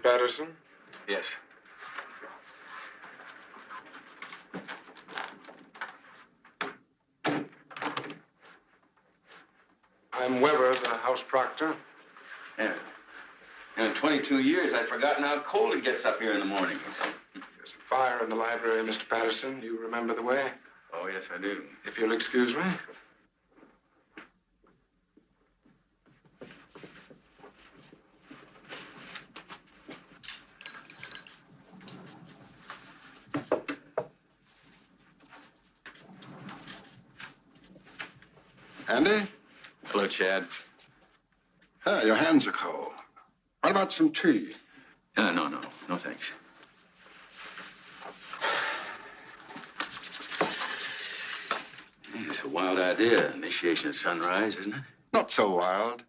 Patterson? Yes. I'm Weber, the house proctor. Yeah. And in 22 years, I'd forgotten how cold it gets up here in the morning. There's a fire in the library, Mr. Patterson. You remember the way? Oh, yes, I do. If you'll excuse me. Andy? Hello, Chad. Your hands are cold. What about some tea? No, thanks. It's a wild idea, initiation at sunrise, isn't it? Not so wild.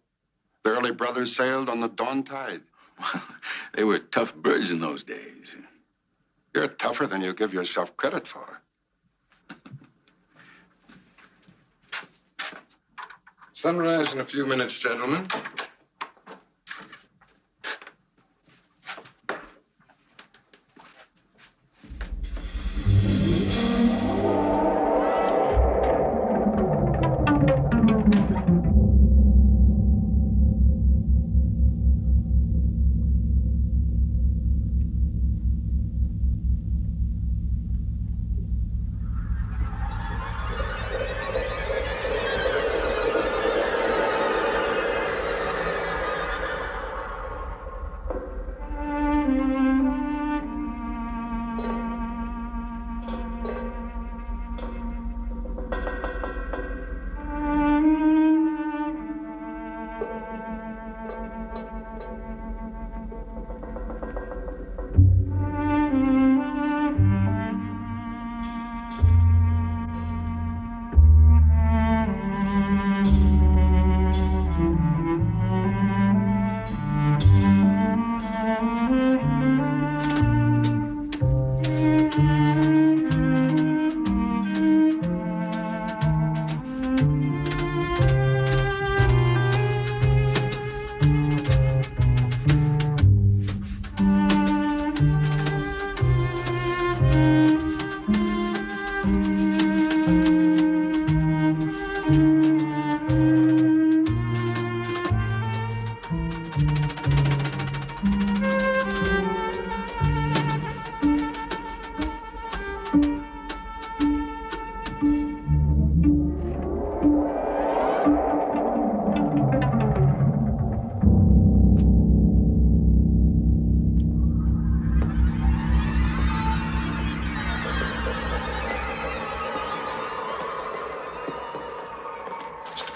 The early brothers sailed on the dawn tide. They were tough birds in those days. You're tougher than you give yourself credit for. Sunrise in a few minutes, gentlemen.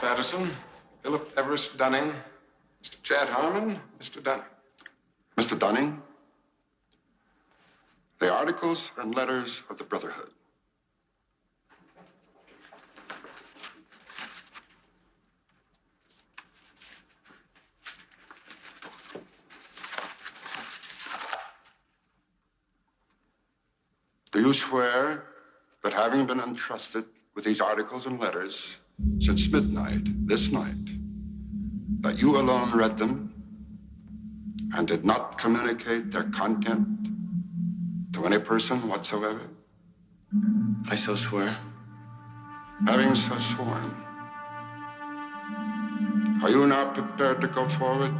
Patterson, Philip Everest Dunning, Mr. Chad Harmon, Mr. Dunning. Mr. Dunning, the articles and letters of the Brotherhood. Do you swear that having been entrusted with these articles and letters since midnight, this night, that you alone read them and did not communicate their content to any person whatsoever? I so swear. Having so sworn, are you now prepared to go forward?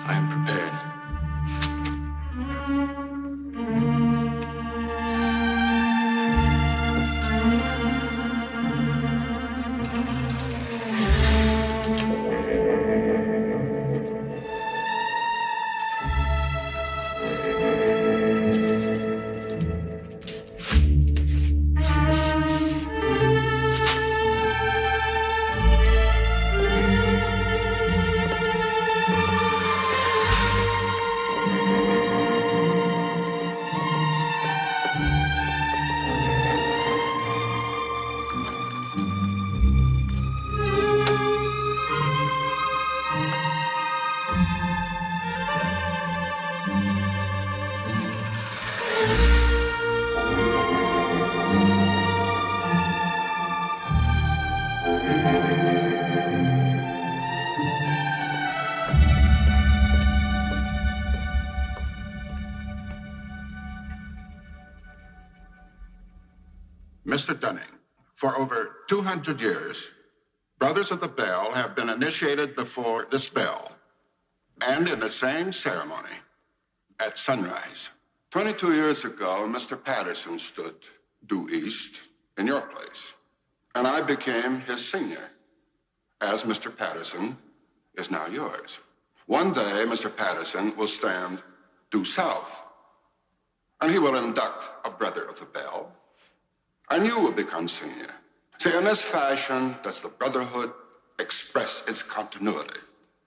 I am prepared. Mr. Dunning, for over 200 years, Brothers of the Bell have been initiated before this bell and in the same ceremony at sunrise. 22 years ago, Mr. Patterson stood due east in your place, and I became his senior, as Mr. Patterson is now yours. One day, Mr. Patterson will stand due south, and he will induct a Brother of the Bell, and you will become senior. See, in this fashion does the Brotherhood express its continuity.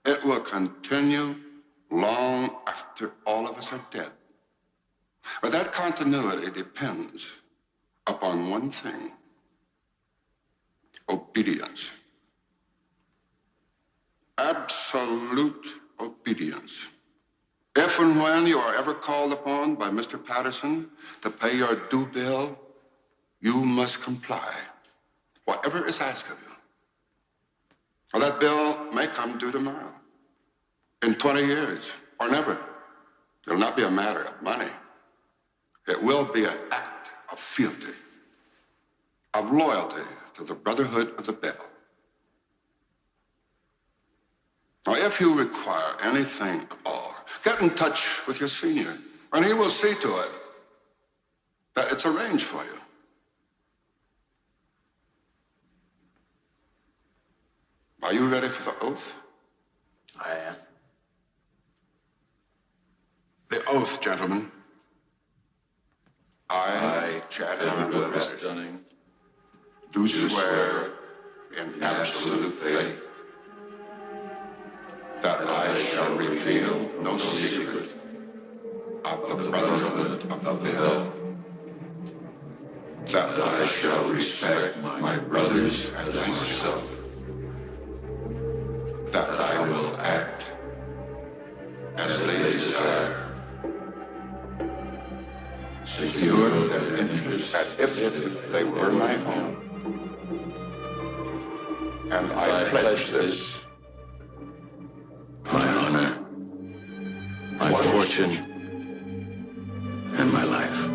It will continue long after all of us are dead. But that continuity depends upon one thing: obedience. Absolute obedience. If and when you are ever called upon by Mr. Patterson to pay your due bill, you must comply, whatever is asked of you. For that bill may come due tomorrow, in 20 years, or never. It'll not be a matter of money. It will be an act of fealty, of loyalty to the Brotherhood of the Bell. Now, if you require anything at all, get in touch with your senior, and he will see to it that it's arranged for you. Are you ready for the oath? I am. The oath, gentlemen. I, Chad and Robert Dunning, do swear in absolute faith that I shall reveal no secret of the Brotherhood of the Bell, that I shall respect my brothers and myself, that I will act as they desire, secure their interests as if they were my own. And I pledge this, my honor, my fortune, and my life.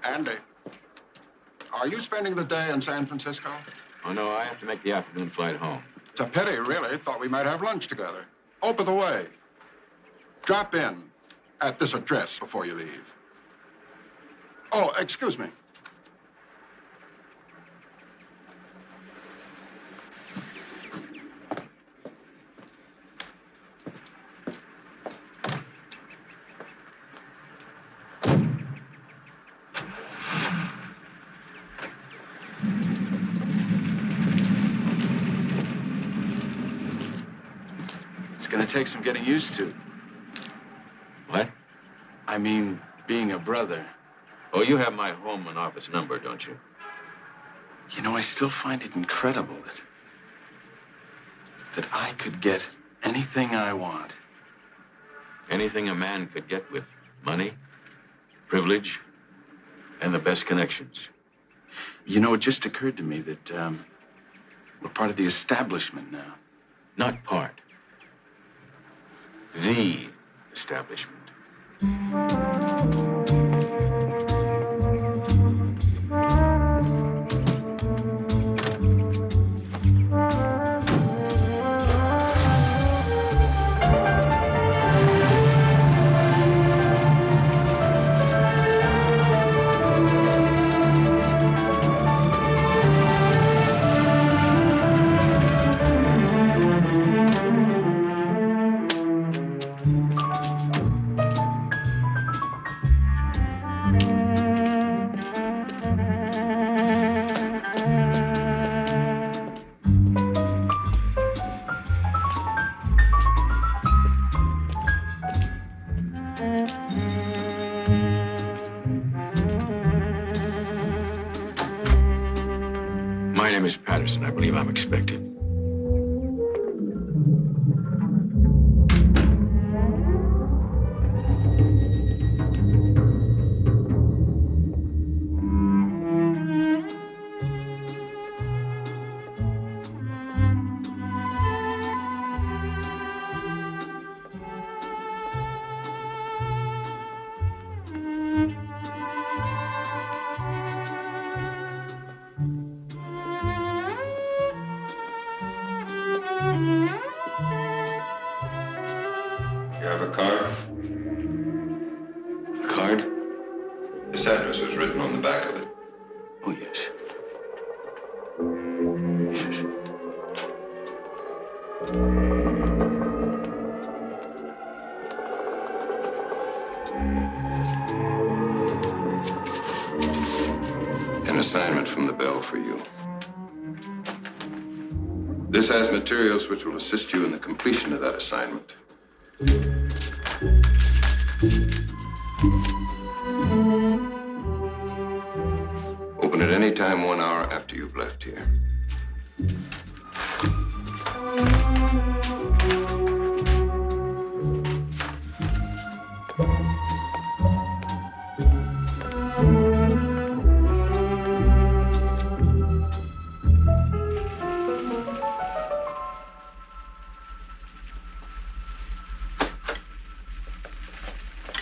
Andy, are you spending the day in San Francisco? Oh, no, I have to make the afternoon flight home. It's a pity, really. Thought we might have lunch together. Oh, by the way, drop in at this address before you leave. Oh, excuse me. It's gonna take some getting used to. What? I mean, being a brother. Oh, you have my home and office number, don't you? You know, I still find it incredible that I could get anything I want. Anything a man could get with money, privilege, and the best connections. You know, it just occurred to me that we're part of the establishment now. Not part. The establishment. name is Patterson. I believe I'm expected. You have a card? Card? This address is written on the back of it. Oh, yes. An assignment from the Bell for you. This has materials which will assist you in the completion of that assignment. Open it any time 1 hour after you've left here.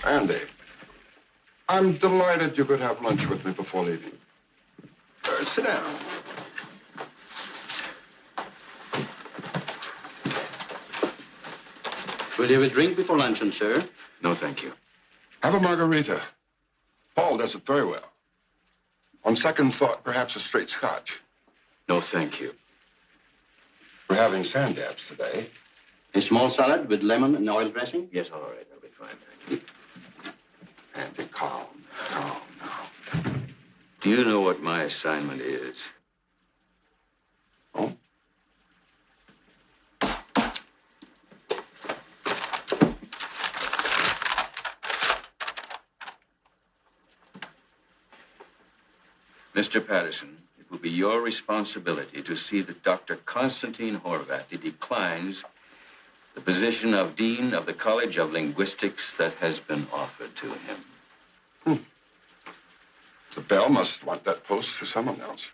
Andy, I'm delighted you could have lunch with me before leaving. Sit down. Will you have a drink before luncheon, sir? No, thank you. Have a margarita. Paul does it very well. On second thought, perhaps a straight scotch. No, thank you. We're having sand dabs today. A small salad with lemon and oil dressing? Yes, all right. That'll be fine, thank you. Andy, calm now. Do you know what my assignment is? Oh? Mr. Patterson, it will be your responsibility to see that Dr. Constantine Horvathy declines the position of Dean of the College of Linguistics that has been offered to him. The Bell must want that post for someone else.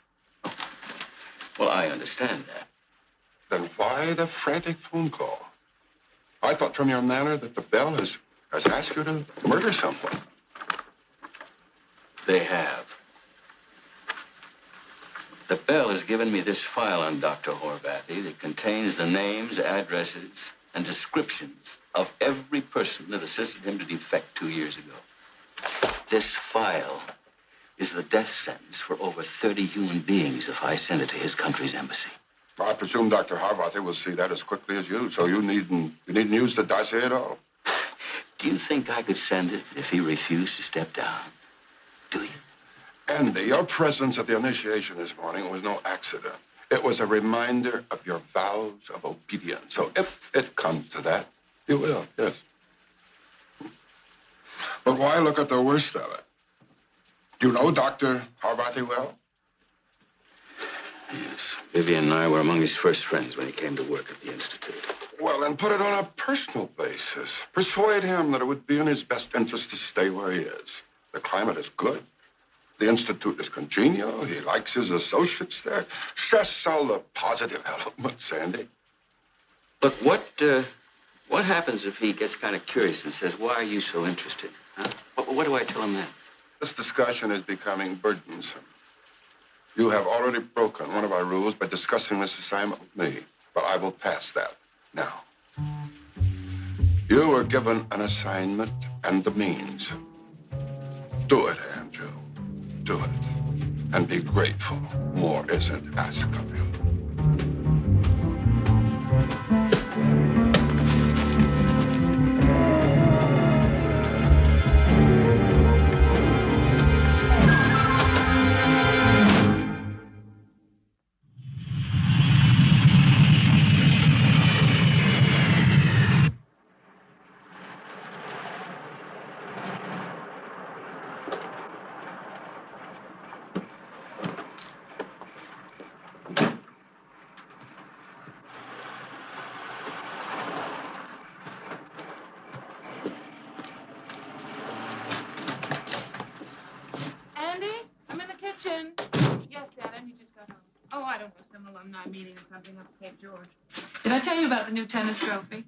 Well, I understand that. Then why the frantic phone call? I thought from your manner that the Bell has asked you to murder someone. They have. The Bell has given me this file on Dr. Horvathy that contains the names, addresses, and descriptions of every person that assisted him to defect 2 years ago. This file is the death sentence for over 30 human beings if I send it to his country's embassy. I presume Dr. Horvathy will see that as quickly as you, so you needn't use the dossier at all. Do you think I could send it if he refused to step down? Do you? Andy, your presence at the initiation this morning was no accident. It was a reminder of your vows of obedience. So if it comes to that, you will, yes. But why look at the worst of it? Do you know Dr. Horvathy well? Yes. Vivian and I were among his first friends when he came to work at the Institute. Well, then put it on a personal basis. Persuade him that it would be in his best interest to stay where he is. The climate is good. The Institute is congenial. He likes his associates there. Stress all the positive elements, Andy. Look, what happens if he gets kind of curious and says, why are you so interested? Huh? What do I tell him then? This discussion is becoming burdensome. You have already broken one of our rules by discussing this assignment with me, but I will pass that now. You were given an assignment and the means. Do it, Andrew. Do it. And be grateful. More isn't asked of you. alumni meeting or something up at St. George. Did I tell you about the new tennis trophy?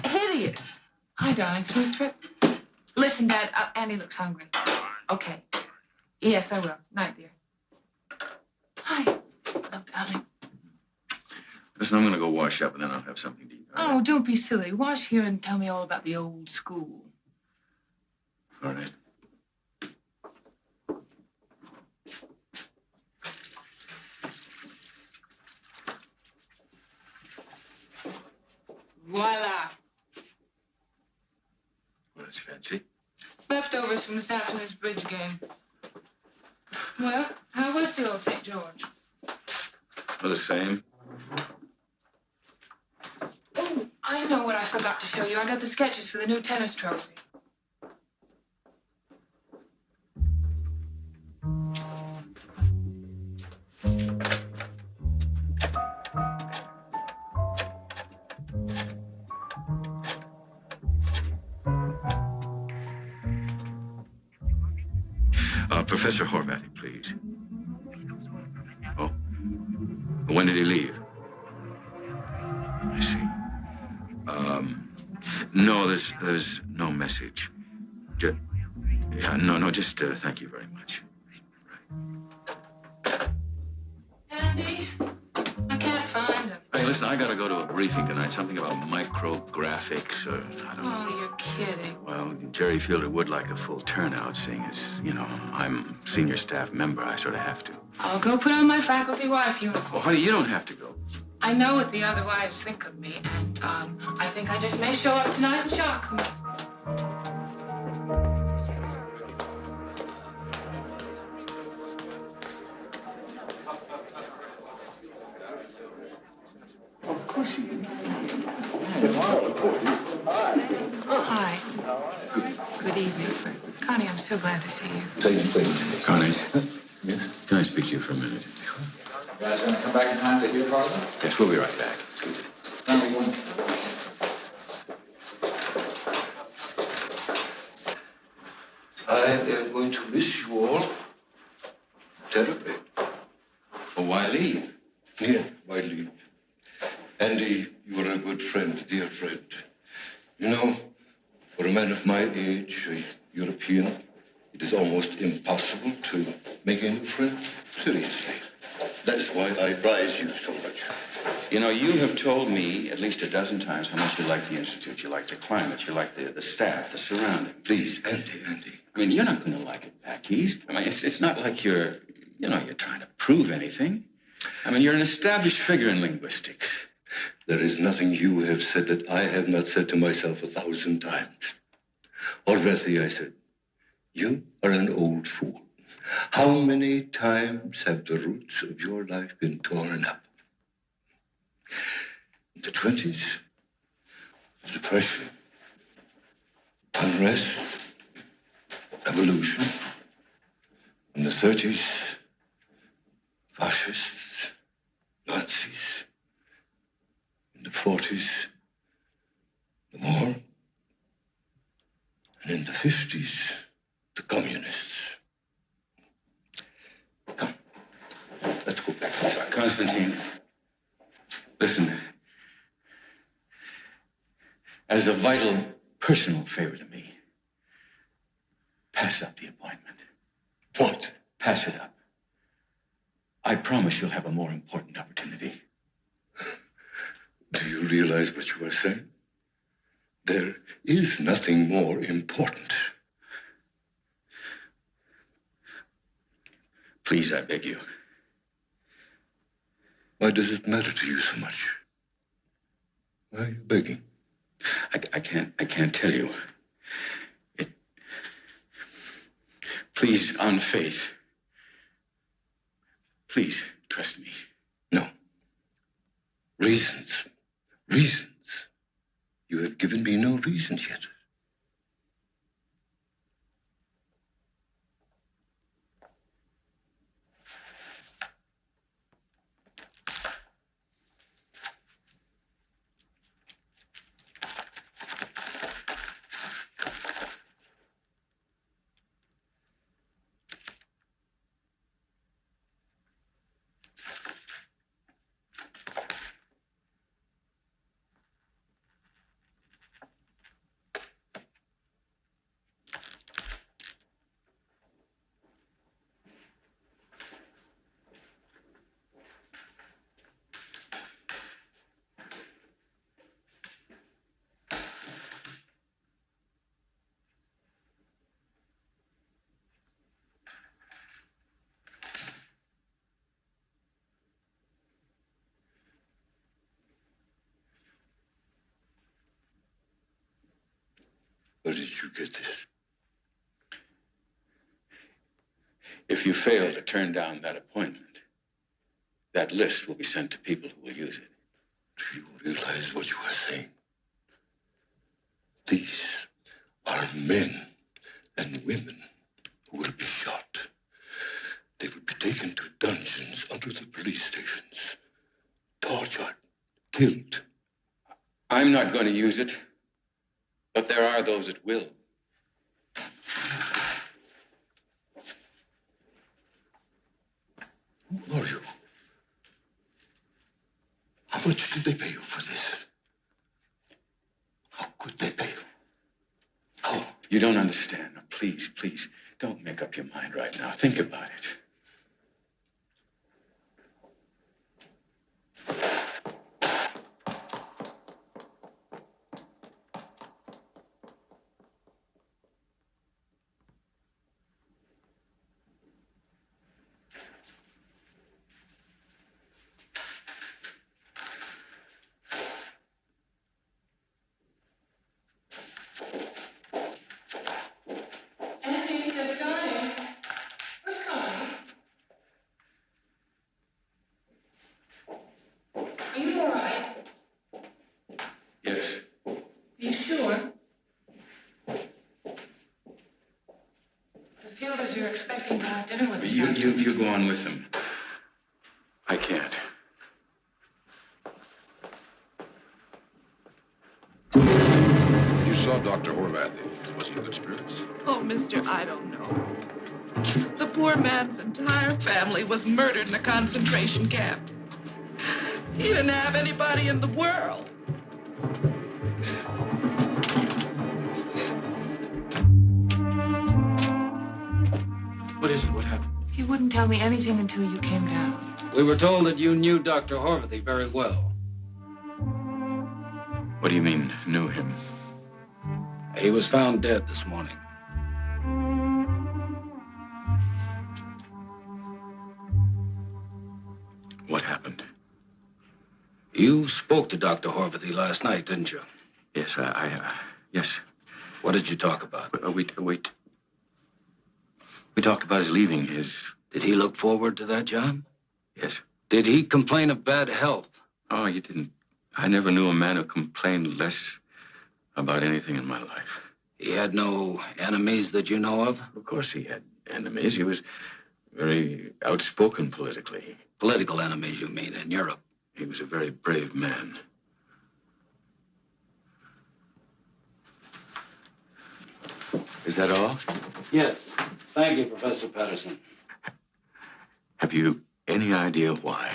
Hideous. Hi, darling. Smooth trip? Listen, Dad, Andy looks hungry. Okay. Yes, I will. Night, dear. Hi. Oh, darling. Listen, I'm gonna go wash up and then I'll have something to eat. Oh, don't be silly. Wash here and tell me all about the old school. All right. Voila. Well, that's fancy. Leftovers from this afternoon's bridge game. Well, how was the old St. George? Well, the same. Oh, I know what I forgot to show you. I got the sketches for the new tennis trophy. Professor Horvathy, please. Oh. When did he leave? I see. No, there's no message. Just thank you very much. Andy, I can't find him. Hey, listen, I gotta go to a briefing tonight, something about micrographics or I don't know. Oh, you're kidding. Well, Jerry Fielder would like a full turnout, seeing as, I'm senior staff member. I sort of have to. I'll go put on my faculty wife uniform. Well, honey, you don't have to go. I know what the other wives think of me, and I think I just may show up tonight and shock them. Of course you do. Hi. Good evening. Connie, I'm so glad to see you. Same thing. Connie, yes? Can I speak to you for a minute? You guys gonna come back in time to hear Parliament? Yes, we'll be right back. I am going to miss you all terribly. Well, why leave? Yeah, why leave? Andy, you are a good friend, dear friend. You know, for a man of my age, a European, it is almost impossible to make a new friend. Seriously. That's why I prize you so much. You have told me at least a dozen times how much you like the Institute, you like the climate, you like the staff, the surroundings. Please, Andy. I mean, you're not going to like it back east. I mean, it's not like you're trying to prove anything. I mean, you're an established figure in linguistics. There is nothing you have said that I have not said to myself 1,000 times. Horvathy, I said, you are an old fool. How many times have the roots of your life been torn up? In the 20s, depression, unrest, revolution. In the 30s, fascists, Nazis. In the 40s, the war. And in the 50s, the communists. Come, let's go back inside. Constantine, listen. As a vital personal favor to me, pass up the appointment. What? Pass it up. I promise you'll have a more important opportunity. Do you realize what you are saying? There is nothing more important. Please, I beg you. Why does it matter to you so much? Why are you begging? I can't tell you. Please, on faith. Please, trust me. No. Reasons. You have given me no reasons yet. Where did you get this? If you fail to turn down that appointment, that list will be sent to people who will use it. Do you realize what you are saying? These are men and women who will be shot. They will be taken to dungeons under the police stations, tortured, killed. I'm not going to use it, but there are those that will. Who are you? How much did they pay you for this? How could they pay you? How? You don't understand. Now, please, please, don't make up your mind right now. Think about it. You go on with them. I can't. You saw Dr. Horvathy. Was he in good spirits? Oh, mister, I don't know. The poor man's entire family was murdered in a concentration camp. He didn't have anybody in the world. What is it? What happened? You wouldn't tell me anything until you came down. We were told that you knew Dr. Horvathy very well. What do you mean, knew him? He was found dead this morning. What happened? You spoke to Dr. Horvathy last night, didn't you? Yes, yes. What did you talk about? We talked about his leaving his... Did he look forward to that job? Yes. Did he complain of bad health? Oh, you didn't. I never knew a man who complained less about anything in my life. He had no enemies that you know of? Of course he had enemies. He was very outspoken politically. Political enemies, you mean, in Europe? He was a very brave man. Is that all? Yes. Thank you, Professor Patterson. Have you any idea why?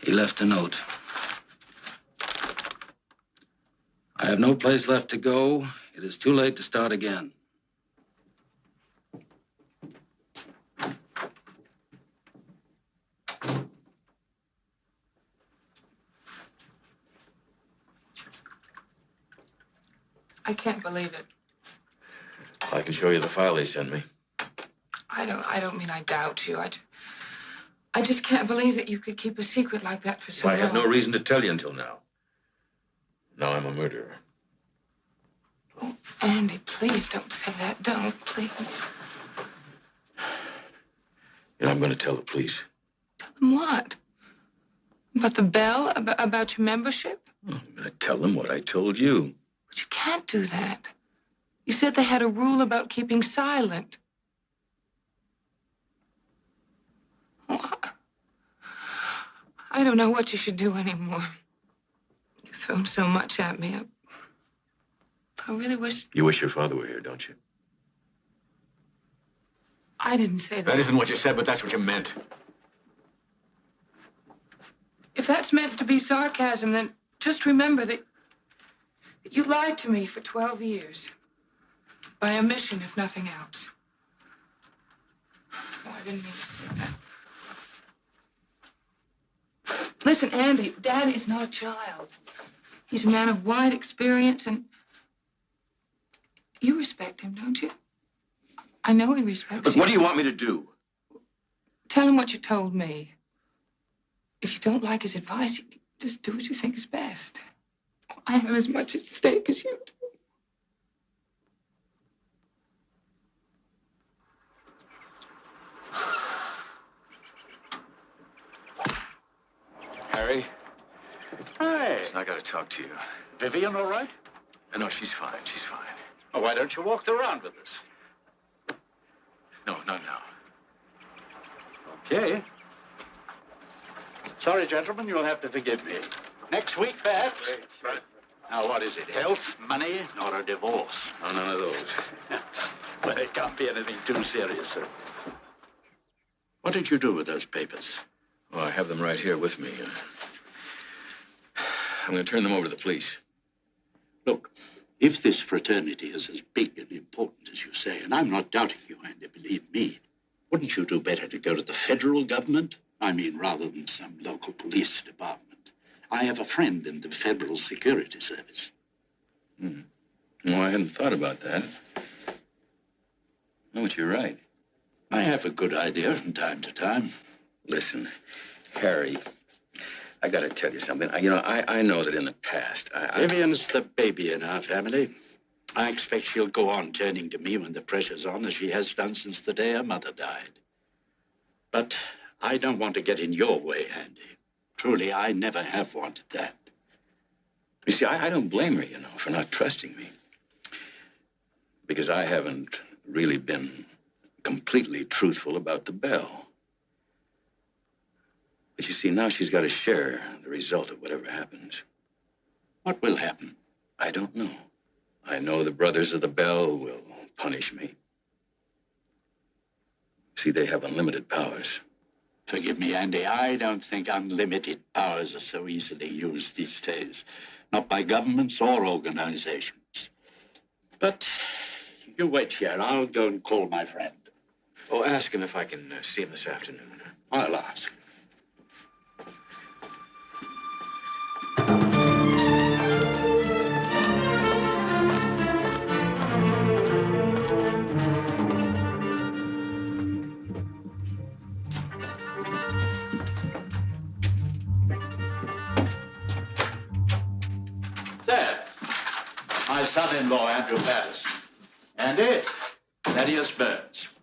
He left a note. I have no place left to go. It is too late to start again. I can't believe it. I can show you the file he sent me. I don't mean I doubt you. I just can't believe that you could keep a secret like that for so long. I had no reason to tell you until now. Now I'm a murderer. Oh, Andy, please don't say that. Don't, please. And I'm going to tell the police. Tell them what? About the Bell? About your membership? I'm going to tell them what I told you. But you can't do that. You said they had a rule about keeping silent. Oh, I don't know what you should do anymore. You've thrown so much at me. I really wish... You wish your father were here, don't you? I didn't say that. That isn't what you said, but that's what you meant. If that's meant to be sarcasm, then just remember that you lied to me for 12 years. By omission, if nothing else. Oh, I didn't mean to say that. Listen, Andy, Dad is not a child. He's a man of wide experience, and you respect him, don't you? I know he respects But you. what do you want me to do? Tell him what you told me. If you don't like his advice, you just do what you think is best. I have as much at stake as you do. Listen, I gotta talk to you. Vivian all right? No, she's fine. She's fine. Oh, why don't you walk around with us? No, not now. Okay. Sorry, gentlemen, you'll have to forgive me. Next week, perhaps. Now, what is it? Health, money, or a divorce? No, none of those. Well, it can't be anything too serious, sir. What did you do with those papers? Oh, I have them right here with me. I'm going to turn them over to the police. Look, if this fraternity is as big and important as you say, and I'm not doubting you, Andy, believe me, wouldn't you do better to go to the federal government? I mean, rather than some local police department. I have a friend in the Federal Security Service. Well, I hadn't thought about that. No, but you're right. I have a good idea from time to time. Listen, Harry, I got to tell you something. I know that in the past, Vivian's the baby in our family. I expect she'll go on turning to me when the pressure's on, as she has done since the day her mother died. But I don't want to get in your way, Andy. Truly, I never have wanted that. You see, I don't blame her, for not trusting me. Because I haven't really been completely truthful about the Bell. But you see, now she's got to share the result of whatever happens. What will happen? I don't know. I know the Brothers of the Bell will punish me. See, they have unlimited powers. Forgive me, Andy, I don't think unlimited powers are so easily used these days. Not by governments or organizations. But you wait here. I'll go and call my friend. Oh, ask him if I can see him this afternoon. I'll ask. My son-in-law, Andrew Patterson. Andy, Thaddeus Burns.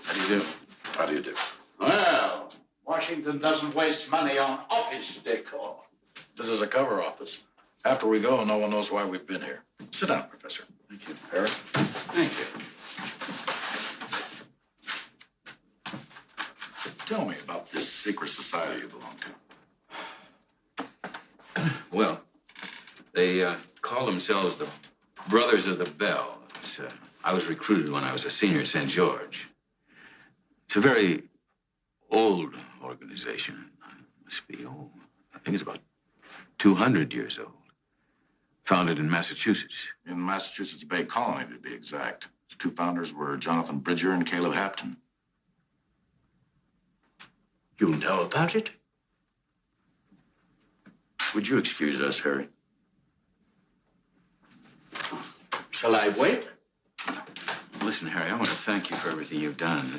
How do you do? How do you do? Well, Washington doesn't waste money on office decor. This is a cover office. After we go, no one knows why we've been here. Sit down, Professor. Thank you. Harry? Thank you. Tell me about this secret society you belong to. Well, they call themselves the Brothers of the Bell. I was recruited when I was a senior at St. George. It's a very old organization. It must be old. I think it's about 200 years old. Founded in Massachusetts. In Massachusetts Bay Colony, to be exact. Its two founders were Jonathan Bridger and Caleb Hampton. You know about it? Would you excuse us, Harry? Shall I wait? Listen, Harry, I want to thank you for everything you've done.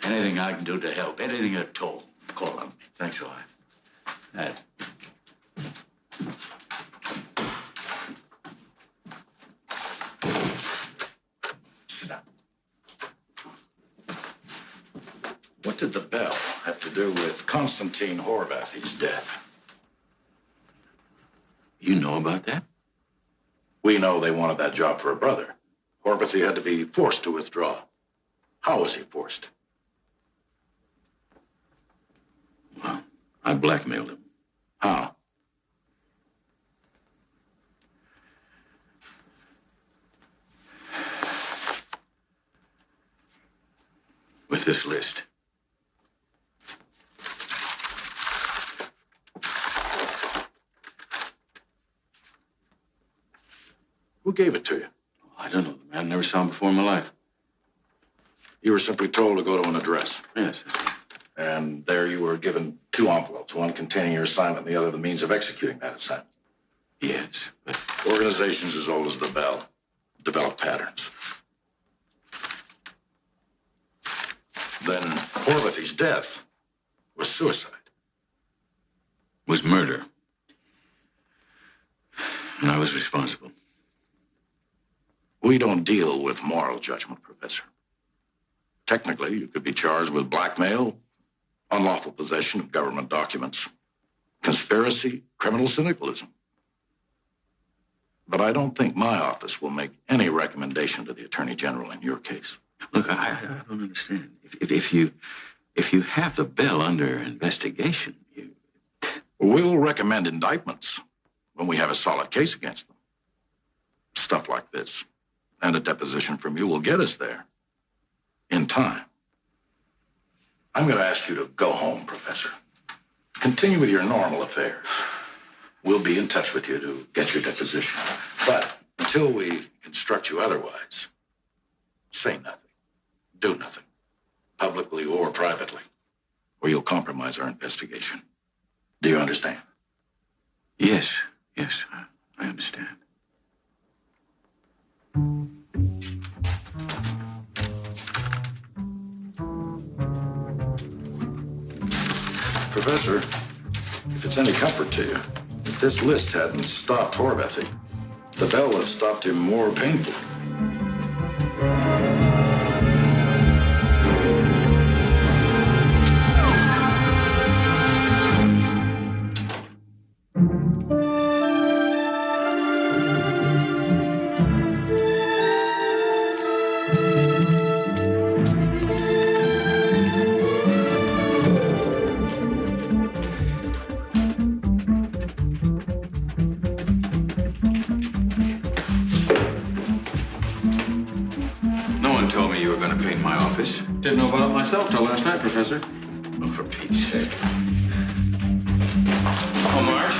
Anything I can do to help, anything at all, call on me. Thanks a lot. That. Sit down. What did the Bell have to do with Constantine Horvathy's death? You know about that? We know they wanted that job for a brother. Horvathy had to be forced to withdraw. How was he forced? Well, I blackmailed him. How? With this list. Who gave it to you? I don't know. The man never saw him before in my life. You were simply told to go to an address. Yes. And there you were given two envelopes, one containing your assignment and the other the means of executing that assignment. Yes, but Organizations as old as the Bell develop patterns. Then Horvathy's death was suicide. was murder. And I was responsible. We don't deal with moral judgment, Professor. Technically, you could be charged with blackmail, unlawful possession of government documents, conspiracy, criminal syndicalism. But I don't think my office will make any recommendation to the Attorney General in your case. Look, I don't understand. If you have the Bell under investigation, We'll recommend indictments when we have a solid case against them. Stuff like this and a deposition from you will get us there in time. I'm going to ask you to go home, Professor. Continue with your normal affairs. We'll be in touch with you to get your deposition. But until we instruct you otherwise, say nothing, do nothing, publicly or privately, or you'll compromise our investigation. Do you understand? Yes, I understand. Professor, if it's any comfort to you, if this list hadn't stopped Horvathy, the Bell would have stopped him more painfully. Didn't know about it myself till last night, Professor. Oh, for Pete's sake. Oh, Marge,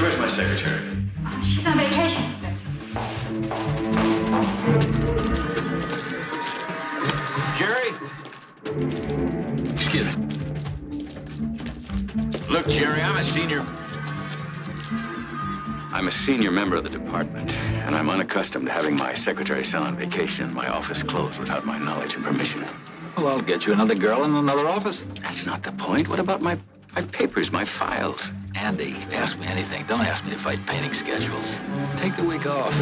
where's my secretary? She's on vacation. Jerry? Excuse me. Look, Jerry, I'm a senior member of the department, and I'm unaccustomed to having my secretary sent on vacation and my office closed without my knowledge and permission. Well, I'll get you another girl in another office. That's not the point. What about my papers, my files? Andy, ask me anything. Don't ask me to fight painting schedules. Take the week off.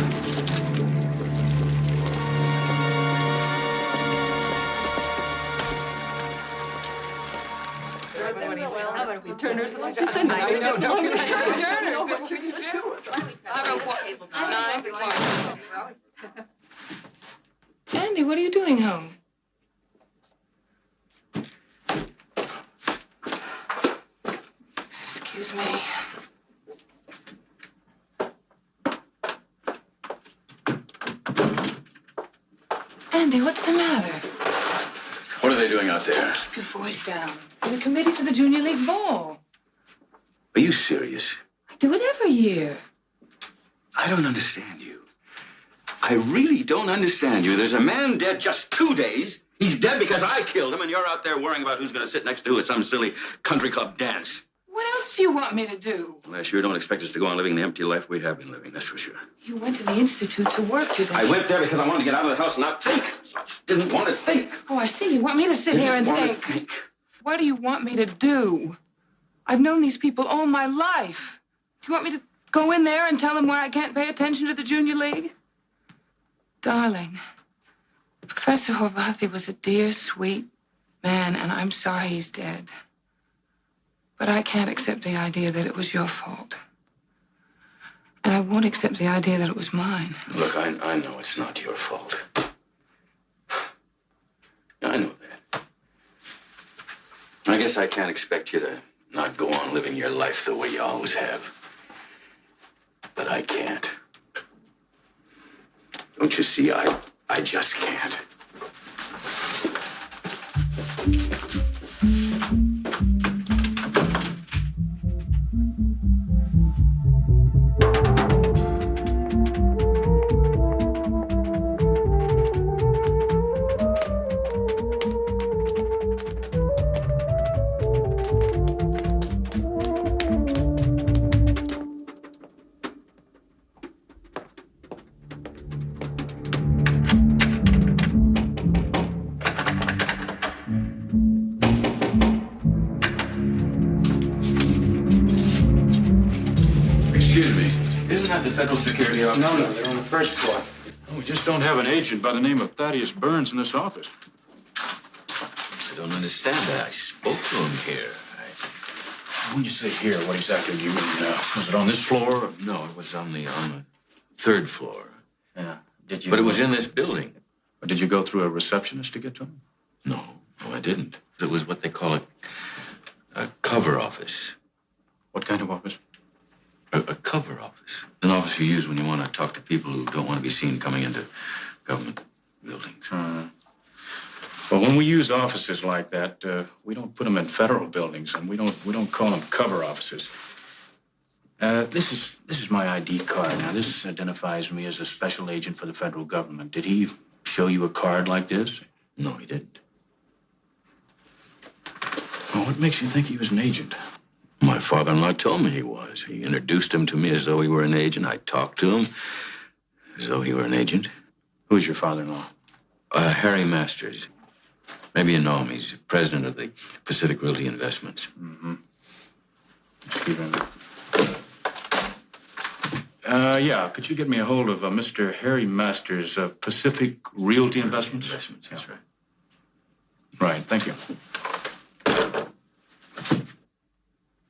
Turners. No. Turners. What should you do? Andy, what are you doing home? Excuse me. Andy, what's the matter? What are they doing out there? Keep your voice down. The committee to the Junior League Ball. Are you serious? I do it every year. I don't understand you. I really don't understand you. There's a man dead just 2 days. He's dead because I killed him, and you're out there worrying about who's going to sit next to who at some silly country club dance. What else do you want me to do? Well, I sure don't expect us to go on living the empty life we have been living, that's for sure. You went to the Institute to work today. I went there because I wanted to get out of the house and not think. So I just didn't want to think. Oh, I see. You want me to sit here and think. What do you want me to do? I've known these people all my life. Do you want me to go in there and tell them why I can't pay attention to the Junior League? Darling, Professor Horvathy was a dear, sweet man, and I'm sorry he's dead. But I can't accept the idea that it was your fault. And I won't accept the idea that it was mine. Look, I know it's not your fault. I know that. I guess I can't expect you to not go on living your life the way you always have. But I can't. Don't you see, I just can't. Federal security office? No, they're on the first floor. We just don't have an agent by the name of Thaddeus Burns in this office. I don't understand that. I spoke to him here. When you say here, what exactly do you mean? Was it on this floor? No, it was on the third floor. Yeah. Did you? But it was in this building. Or did you go through a receptionist to get to him? No, I didn't. It was what they call a cover office. What kind of office? A cover office. It's an office you use when you want to talk to people who don't want to be seen coming into government buildings. Well, when we use offices like that, we don't put them in federal buildings, and we don't call them cover offices. This is my ID card. Now, this identifies me as a special agent for the federal government. Did he show you a card like this? No, he didn't. Well, what makes you think he was an agent? My father-in-law told me he was. He introduced him to me as though he were an agent. I talked to him as though he were an agent. Who's your father-in-law? Harry Masters. Maybe you know him. He's president of the Pacific Realty Investments. Mm-hmm. Yeah, could you get me a hold of Mr. Harry Masters of Pacific Realty Investments? Investments, that's right. Right, thank you.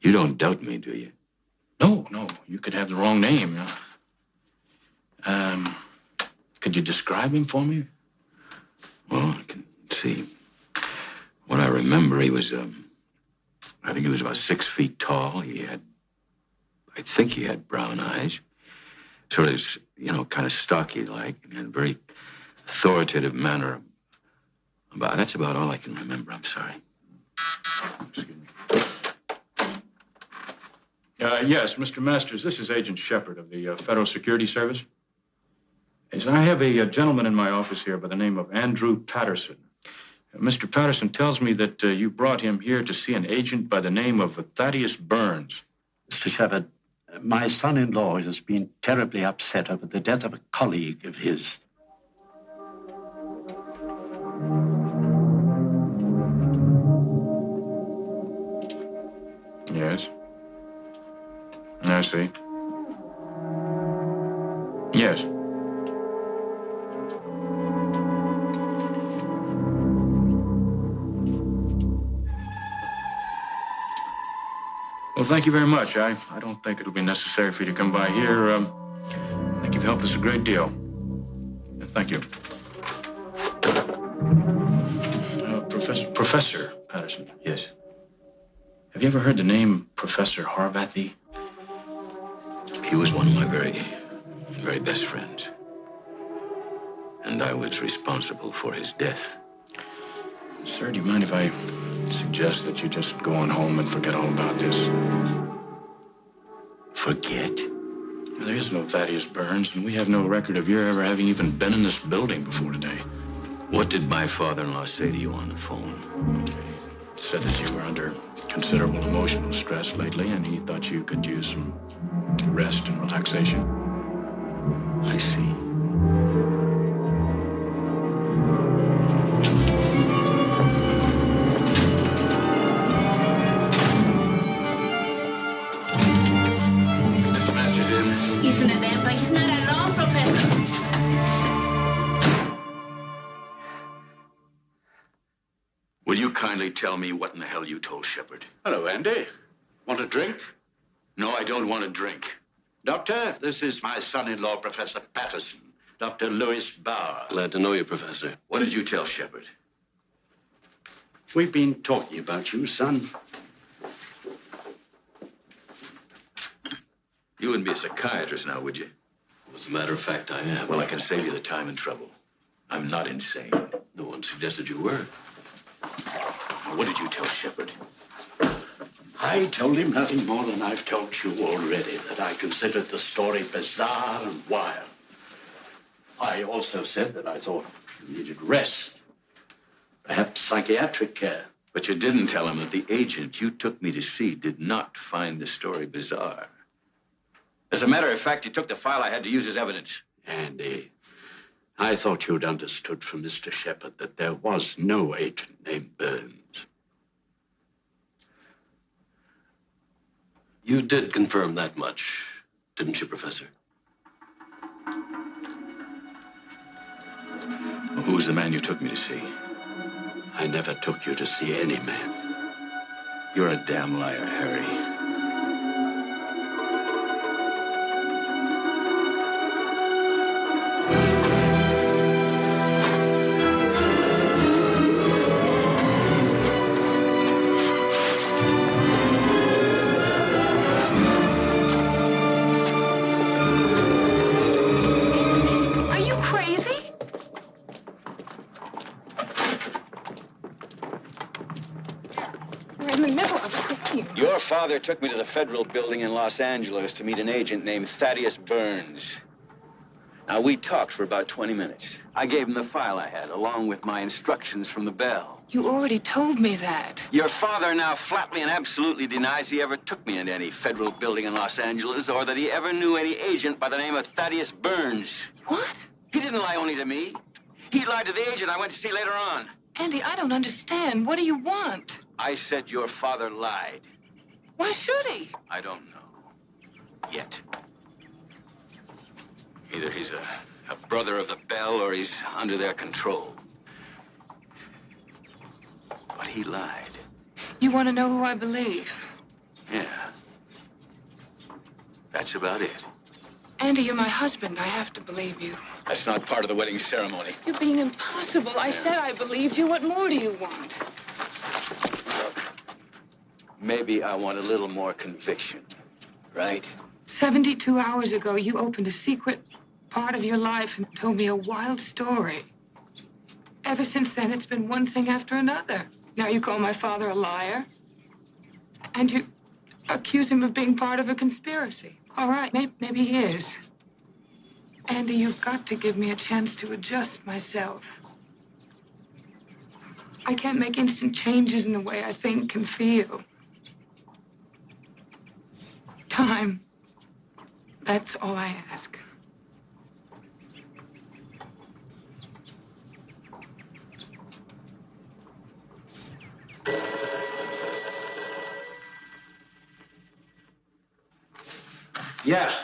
You don't doubt me, do you? No, you could have the wrong name. Could you describe him for me? Well, I can see. What I remember, he was, I think he was about 6 feet tall. I think he had brown eyes. Sort of, kind of stocky-like, and had a very authoritative manner. That's about all I can remember, I'm sorry. Excuse me. Yes, Mr. Masters, this is Agent Shepard of the Federal Security Service. Yes, I have a gentleman in my office here by the name of Andrew Patterson. Mr. Patterson tells me that you brought him here to see an agent by the name of Thaddeus Burns. Mr. Shepard, my son-in-law has been terribly upset over the death of a colleague of his. Yes. I see. Yes. Well, thank you very much. I don't think it'll be necessary for you to come by here. I think you've helped us a great deal. Thank you. Professor Patterson. Yes. Have you ever heard the name Professor Horvathy? He was one of my very, very best friends. And I was responsible for his death. Sir, do you mind if I suggest that you just go on home and forget all about this? Forget? There is no Thaddeus Burns, and we have no record of your ever having even been in this building before today. What did my father-in-law say to you on the phone? He said that you were under considerable emotional stress lately, and he thought you could use some rest and relaxation. I see. Mr. Masters in? He's in a damn place. He's not alone, Professor. Will you kindly tell me what in the hell you told Shepard? Hello, Andy. Want a drink? No, I don't want a drink. Doctor, this is my son-in-law, Professor Patterson. Dr. Louis Bauer. Glad to know you, Professor. What did you tell Shepard? We've been talking about you, son. You wouldn't be a psychiatrist now, would you? As a matter of fact, I am. Well, I can save you the time and trouble. I'm not insane. No one suggested you were. What did you tell Shepard? I told him nothing more than I've told you already, that I considered the story bizarre and wild. I also said that I thought you needed rest, perhaps psychiatric care. But you didn't tell him that the agent you took me to see did not find the story bizarre. As a matter of fact, he took the file I had to use as evidence. Andy, I thought you'd understood from Mr. Shepard that there was no agent named Burns. You did confirm that much, didn't you, Professor? Well, who was the man you took me to see? I never took you to see any man. You're a damn liar, Harry. in the middle of crying. Your father took me to the federal building in Los Angeles to meet an agent named Thaddeus Burns. Now, we talked for about 20 minutes. I gave him the file I had, along with my instructions from the Bell. You already told me that. Your father now flatly and absolutely denies he ever took me into any federal building in Los Angeles or that he ever knew any agent by the name of Thaddeus Burns. What? He didn't lie only to me. He lied to the agent I went to see later on. Andy, I don't understand. What do you want? I said your father lied. Why should he? I don't know. Yet. Either he's a brother of the Bell or he's under their control. But he lied. You want to know who I believe? Yeah. That's about it. Andy, you're my husband. I have to believe you. That's not part of the wedding ceremony. You're being impossible. I said I believed you. What more do you want? Look, maybe I want a little more conviction, right? 72 hours ago, you opened a secret part of your life and told me a wild story. Ever since then, it's been one thing after another. Now you call my father a liar, and you accuse him of being part of a conspiracy. All right, maybe he is. Andy, you've got to give me a chance to adjust myself. I can't make instant changes in the way I think and feel. Time. That's all I ask. Yes.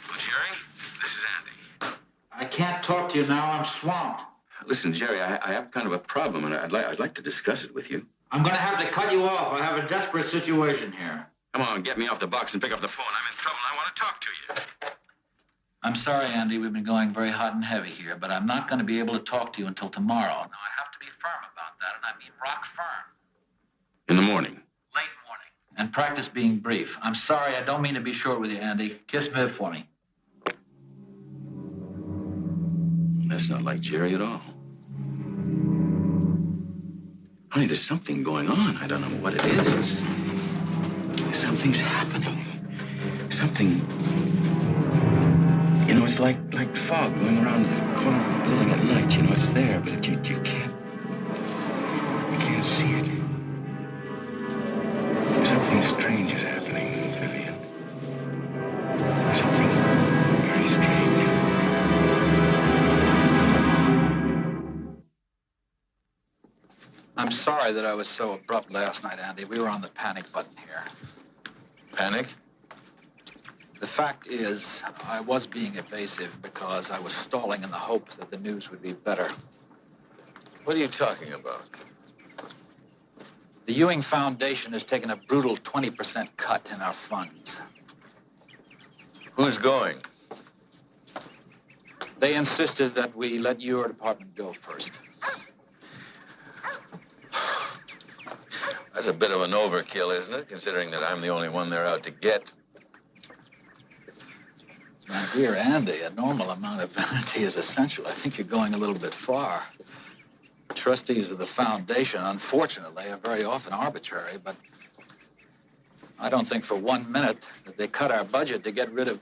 Well, Jerry, this is Andy. I can't talk to you now. I'm swamped. Listen, Jerry, I have kind of a problem, and I'd like to discuss it with you. I'm going to have to cut you off. I have a desperate situation here. Come on, get me off the box and pick up the phone. I'm in trouble. I want to talk to you. I'm sorry, Andy. We've been going very hot and heavy here, but I'm not going to be able to talk to you until tomorrow. Now, I have to be firm about that, and I mean rock firm. In the morning. Late morning. And practice being brief. I'm sorry. I don't mean to be short with you, Andy. Kiss Viv for me. That's not like Jerry at all. Honey, there's something going on. I don't know what it is. Something's happening. Something... You know, it's like fog going around the corner of the building at night. You know, it's there, but you can't see it. Something strange is happening, Vivian. Something very strange. I'm sorry that I was so abrupt last night, Andy. We were on the panic button here. Panic? The fact is, I was being evasive because I was stalling in the hope that the news would be better. What are you talking about? The Ewing Foundation has taken a brutal 20% cut in our funds. Who's going? They insisted that we let your department go first. That's a bit of an overkill, isn't it? Considering that I'm the only one they're out to get. My dear Andy, a normal amount of vanity is essential. I think you're going a little bit far. Trustees of the foundation, unfortunately, are very often arbitrary, but I don't think for 1 minute that they cut our budget to get rid of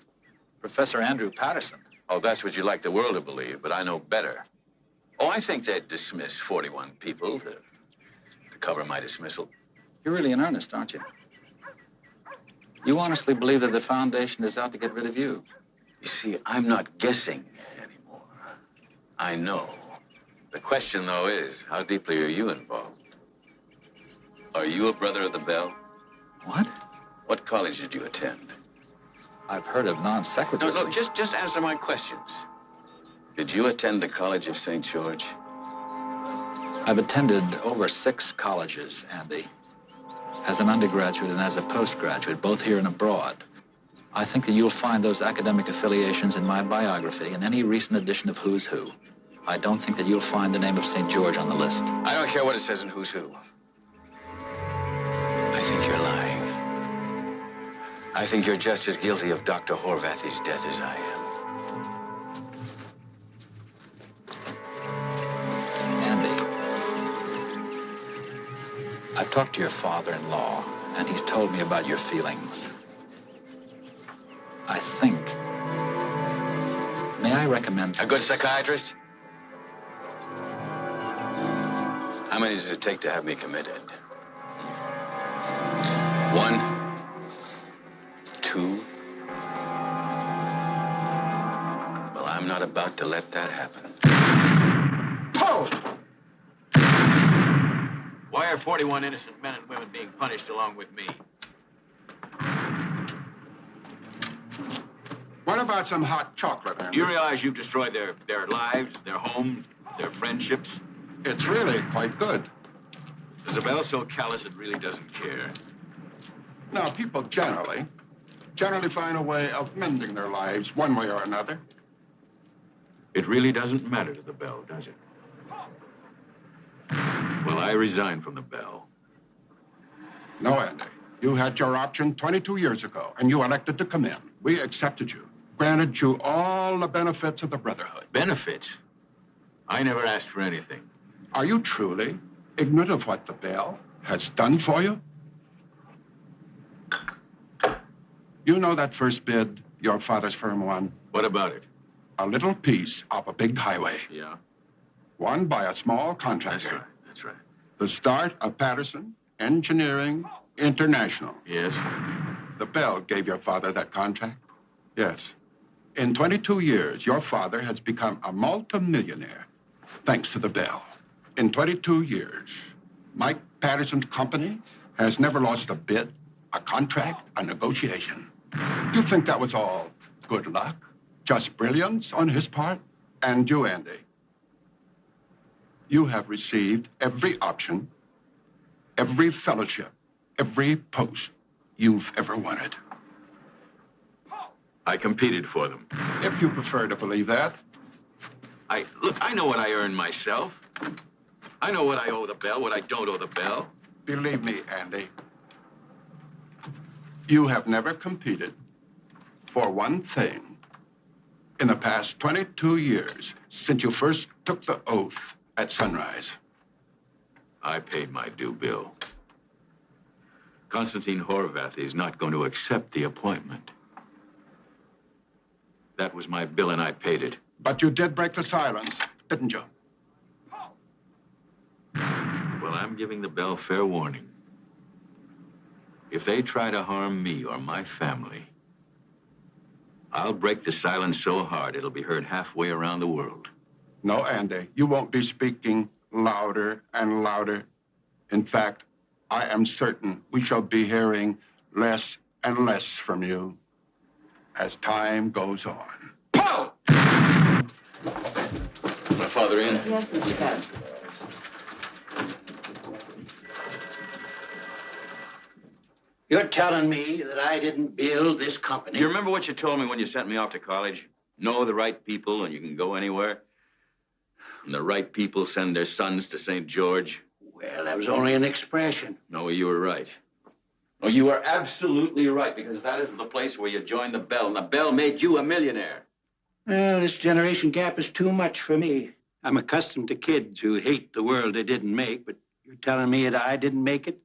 Professor Andrew Patterson. Oh, that's what you like the world to believe, but I know better. Oh, I think they'd dismiss 41 people to cover my dismissal. You're really in earnest, aren't you? You honestly believe that the foundation is out to get rid of you? You see, I'm not guessing anymore. I know. The question, though, is, how deeply are you involved? Are you a brother of the Bell? What? What college did you attend? I've heard of non-sequiturs. No, just answer my questions. Did you attend the College of St. George? I've attended over 6 colleges, Andy, as an undergraduate and as a postgraduate, both here and abroad. I think that you'll find those academic affiliations in my biography in any recent edition of Who's Who. I don't think that you'll find the name of St. George on the list. I don't care what it says in Who's Who. I think you're lying. I think you're just as guilty of Dr. Horvathy's death as I am. I've talked to your father-in-law, and he's told me about your feelings. I think... May I recommend... A good psychiatrist? How many does it take to have me committed? 1, 2. Well, I'm not about to let that happen. Paul! Why are 41 innocent men and women being punished along with me? What about some hot chocolate, Andy? Do you realize you've destroyed their lives, their homes, their friendships? It's really quite good. Is the Bell so callous it really doesn't care? Now, people generally find a way of mending their lives one way or another. It really doesn't matter to the Bell, does it? Well, I resigned from the Bell. No, Andy. You had your option 22 years ago, and you elected to come in. We accepted you, granted you all the benefits of the Brotherhood. Benefits? I never asked for anything. Are you truly ignorant of what the Bell has done for you? You know that first bid your father's firm won? What about it? A little piece of a big highway. Yeah? Won by a small contractor. That's right, that's right. The start of Patterson Engineering International. Yes? The Bell gave your father that contract? Yes. In 22 years, your father has become a multimillionaire, thanks to the Bell. In 22 years, Mike Patterson's company has never lost a bid, a contract, a negotiation. You think that was all good luck? Just brilliance on his part? And you, Andy, you have received every option, every fellowship, every post you've ever wanted. I competed for them. If you prefer to believe that. Look, I know what I earn myself. I know what I owe the Bell, what I don't owe the Bell. Believe me, Andy, you have never competed for one thing in the past 22 years since you first took the oath at Sunrise. I paid my due bill. Constantine Horvathy is not going to accept the appointment. That was my bill, and I paid it. But you did break the silence, didn't you? Well, I'm giving the Bell fair warning. If they try to harm me or my family, I'll break the silence so hard it'll be heard halfway around the world. No, Andy, you won't be speaking louder and louder. In fact, I am certain we shall be hearing less and less from you as time goes on. Paul! My father in? Yes, Mr. Karp. You're telling me that I didn't build this company? You remember what you told me when you sent me off to college? Know the right people and you can go anywhere? And the right people send their sons to St. George? Well, that was only an expression. No, you were right. Oh, you were absolutely right, because that isn't the place where you joined the Bell, and the Bell made you a millionaire. Well, this generation gap is too much for me. I'm accustomed to kids who hate the world they didn't make, but you're telling me that I didn't make it?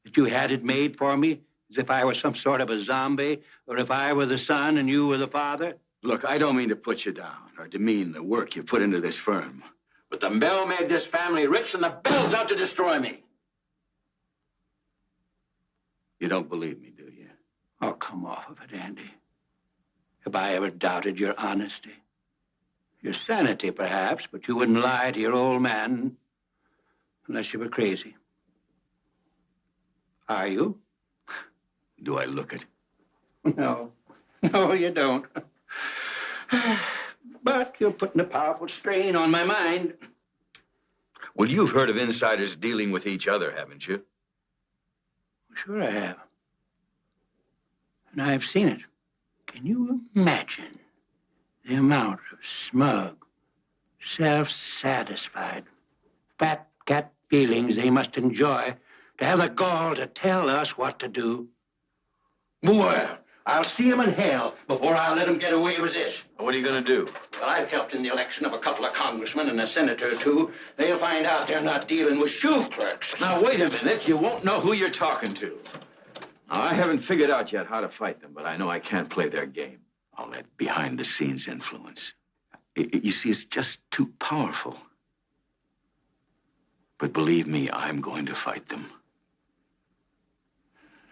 That you had it made for me, as if I were some sort of a zombie, or if I were the son and you were the father? Look, I don't mean to put you down or demean the work you put into this firm, but the Bell made this family rich, and the Bell's out to destroy me. You don't believe me, do you? Oh, come off of it, Andy. Have I ever doubted your honesty? Your sanity, perhaps, but you wouldn't lie to your old man unless you were crazy. Are you? Do I look it? No. No, you don't. But you're putting a powerful strain on my mind. Well, you've heard of insiders dealing with each other, haven't you? Sure I have. And I've seen it. Can you imagine the amount of smug, self-satisfied, fat cat feelings they must enjoy to have the gall to tell us what to do? Well, I'll see him in hell before I'll let him get away with this. What are you going to do? Well, I've helped in the election of a couple of congressmen and a senator or two. They'll find out they're not dealing with shoe clerks. Now, wait a minute. You won't know who you're talking to. Now, I haven't figured out yet how to fight them, but I know I can't play their game. All that behind-the-scenes influence. You see, it's just too powerful. But believe me, I'm going to fight them.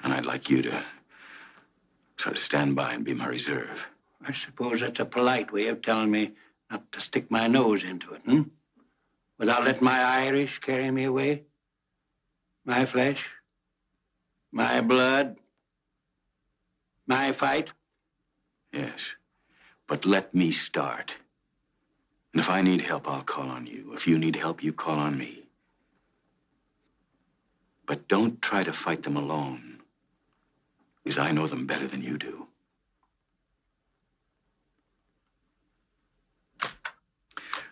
And I'd like you to sort of stand by and be my reserve. I suppose that's a polite way of telling me not to stick my nose into it, hmm? Without letting my Irish carry me away? My flesh? My blood? My fight? Yes. But let me start. And if I need help, I'll call on you. If you need help, you call on me. But don't try to fight them alone, because I know them better than you do.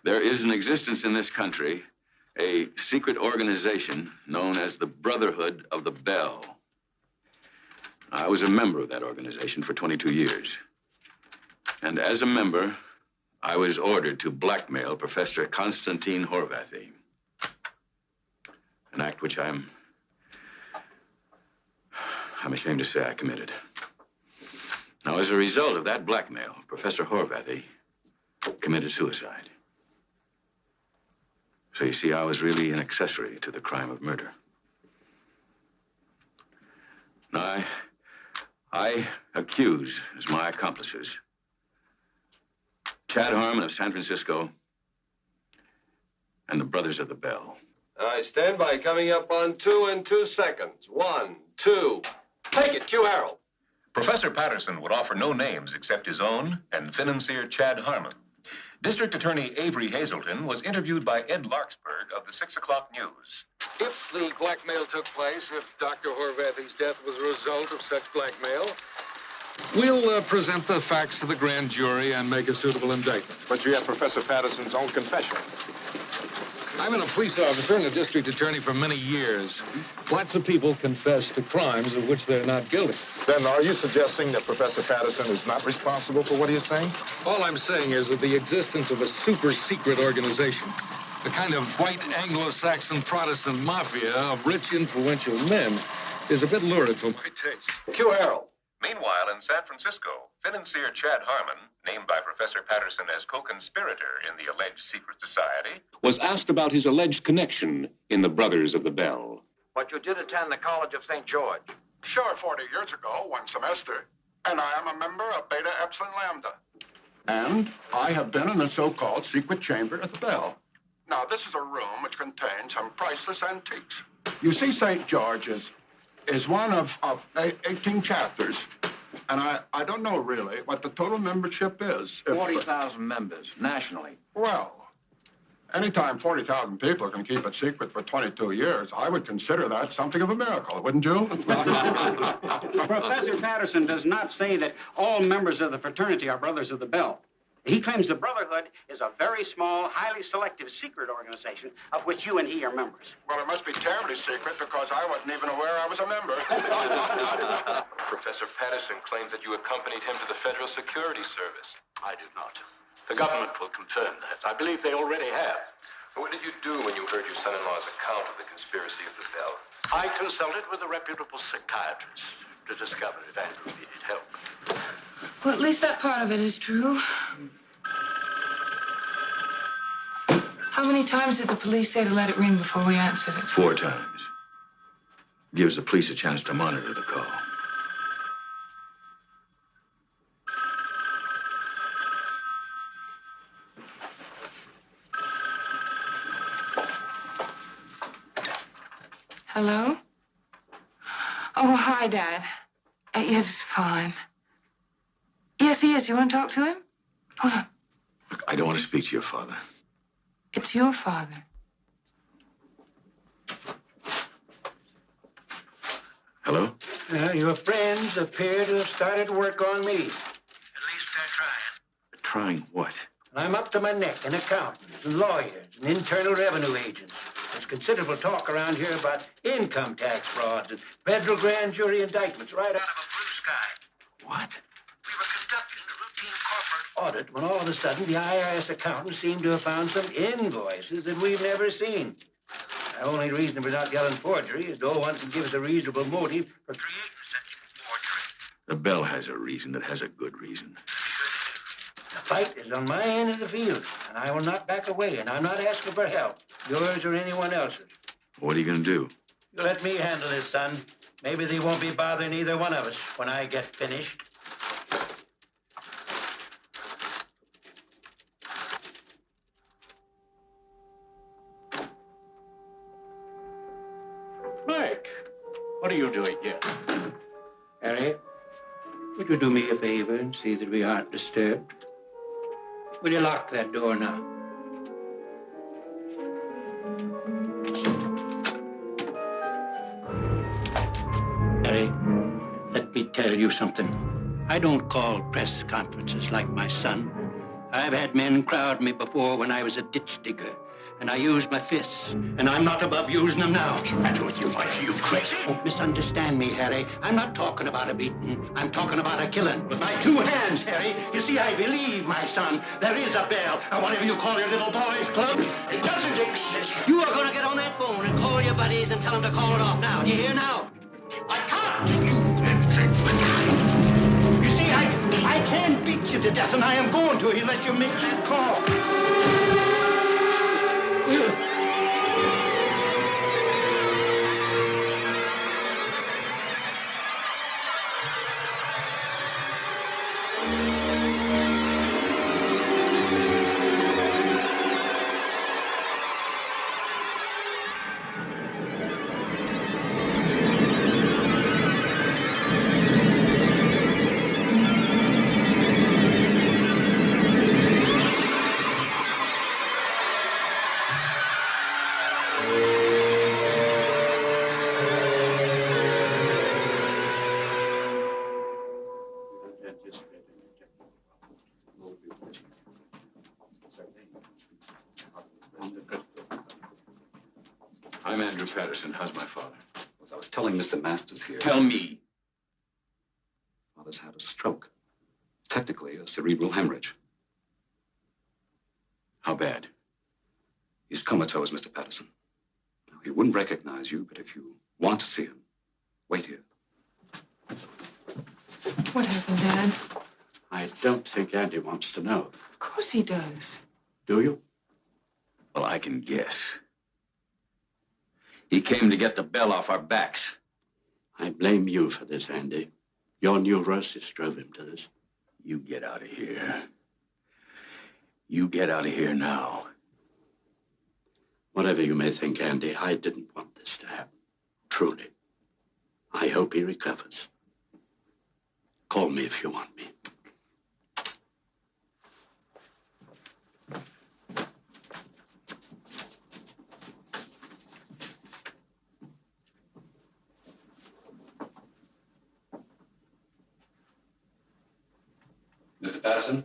There is in existence in this country a secret organization known as the Brotherhood of the Bell. I was a member of that organization for 22 years. And as a member, I was ordered to blackmail Professor Constantine Horvathy. An act which I'm ashamed to say I committed. Now, as a result of that blackmail, Professor Horvathy committed suicide. So you see, I was really an accessory to the crime of murder. Now, I accuse as my accomplices Chad Harmon of San Francisco and the Brothers of the Bell. All right, stand by. Coming up on 2 in 2 seconds. 1, 2. Take it, Q Harold. Professor Patterson would offer no names except his own and financier Chad Harmon. District Attorney Avery Hazelton was interviewed by Ed Larksburg of the 6 o'clock news. If the blackmail took place, if Dr. Horvathy's death was a result of such blackmail, we'll present the facts to the grand jury and make a suitable indictment. But you have Professor Patterson's own confession. I've been a police officer and a district attorney for many years. Lots of people confess to crimes of which they're not guilty. Then are you suggesting that Professor Patterson is not responsible for what he is saying? All I'm saying is that the existence of a super-secret organization, the kind of white Anglo-Saxon Protestant mafia of rich, influential men, is a bit lurid for my taste. Q Harold. Meanwhile, in San Francisco, financier Chad Harmon, named by Professor Patterson as co-conspirator in the alleged secret society, was asked about his alleged connection in the Brothers of the Bell. But you did attend the College of St. George. Sure, 40 years ago, one semester. And I am a member of Beta Epsilon Lambda. And I have been in the so-called secret chamber at the Bell. Now, this is a room which contains some priceless antiques. You see, St. George is one of 18 chapters. And I don't know really what the total membership is. 40,000 members nationally. Well, anytime 40,000 people can keep it secret for 22 years, I would consider that something of a miracle, wouldn't you? Professor Patterson does not say that all members of the fraternity are Brothers of the Bell. He claims the Brotherhood is a very small, highly selective secret organization of which you and he are members. Well, it must be terribly secret because I wasn't even aware I was a member. Professor Patterson claims that you accompanied him to the Federal Security Service. I did not. The government will confirm that. I believe they already have. What did you do when you heard your son-in-law's account of the conspiracy of the Bell? I consulted with a reputable psychiatrist to discover if Andrew needed help. Well, at least that part of it is true. How many times did the police say to let it ring before we answered it? 4 times. Gives the police a chance to monitor the call. Hello? Oh, hi, Dad. It's fine. Yes, he is. You want to talk to him? Hold on. Look, I don't want to speak to your father. It's your father. Hello? Your friends appear to have started work on me. At least they're trying. Trying what? I'm up to my neck in accountants and lawyers and internal revenue agents. There's considerable talk around here about income tax frauds and federal grand jury indictments right out of a blue sky. What? Audit when all of a sudden the IRS accountants seem to have found some invoices that we've never seen. The only reason for not yelling forgery is no one can give us a reasonable motive for creating such forgery. The Bell has a reason that has a good reason. The fight is on my end of the field, and I will not back away, and I'm not asking for help, yours or anyone else's. What are you going to do? You let me handle this, son. Maybe they won't be bothering either one of us when I get finished. Mike, what are you doing here? Harry, would you do me a favor and see that we aren't disturbed? Will you lock that door now? Harry, let me tell you something. I don't call press conferences like my son. I've had men crowd me before when I was a ditch digger, and I used my fists, and I'm not above using them now. What's the matter with you, Mike? Are you crazy? Don't misunderstand me, Harry. I'm not talking about a beating. I'm talking about a killing. With my 2 hands, Harry. You see, I believe, my son, there is a bell, or whatever you call your little boys' club. It doesn't exist. You are going to get on that phone and call your buddies and tell them to call it off now. Do you hear now? I can't. You see, I can beat you to death, and I am going to unless you make that call. I'm Andrew Patterson. How's my father? As I was telling Mr. Masters here. Tell me. Father's had a stroke. Technically, a cerebral hemorrhage. How bad? He's comatose, Mr. Patterson. Now, he wouldn't recognize you, but if you want to see him, wait here. What happened, Dad? I don't think Andy wants to know. Of course he does. Do you? Well, I can guess. He came to get the Bell off our backs. I blame you for this, Andy. Your neurosis drove him to this. You get out of here. You get out of here now. Whatever you may think, Andy, I didn't want this to happen. Truly. I hope he recovers. Call me if you want me. Mr. Patterson?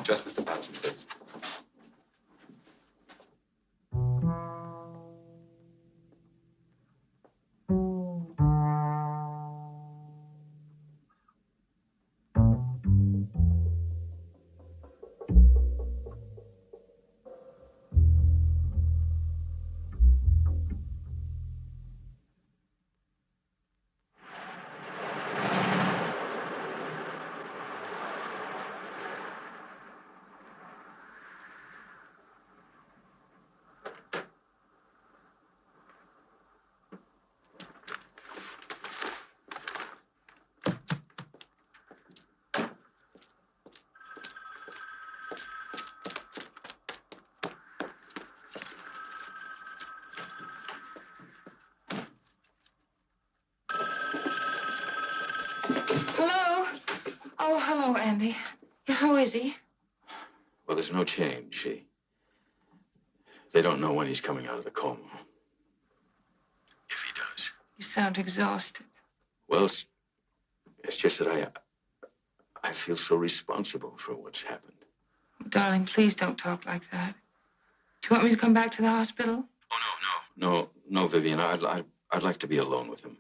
Just Mr. Patterson, please. Oh, hello, Andy. Yeah, how is he? Well, there's no change. They don't know when he's coming out of the coma. If he does. You sound exhausted. Well, it's just that I feel so responsible for what's happened. Oh, darling, please don't talk like that. Do you want me to come back to the hospital? Oh, no. No, Vivian. I'd like to be alone with him.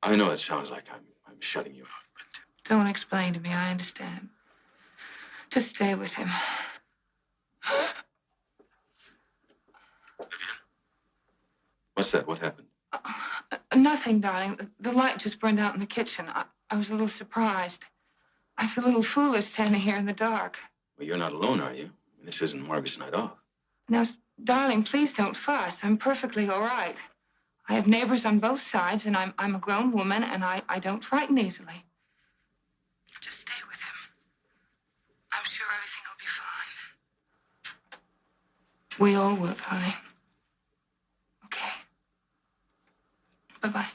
I know it sounds like I'm shutting you out, but Don't explain to me. I understand. Just stay with him. what's that? What happened? Nothing, darling. The light just burned out in the kitchen. I was a little surprised. I feel a little foolish standing here in the dark. Well, you're not alone, are you? This isn't Margaret's night off. Now, darling, please don't fuss. I'm perfectly all right. I have neighbors on both sides, and I'm a grown woman, and I don't frighten easily. Just stay with him. I'm sure everything will be fine. We all will, darling. Okay. Bye-bye.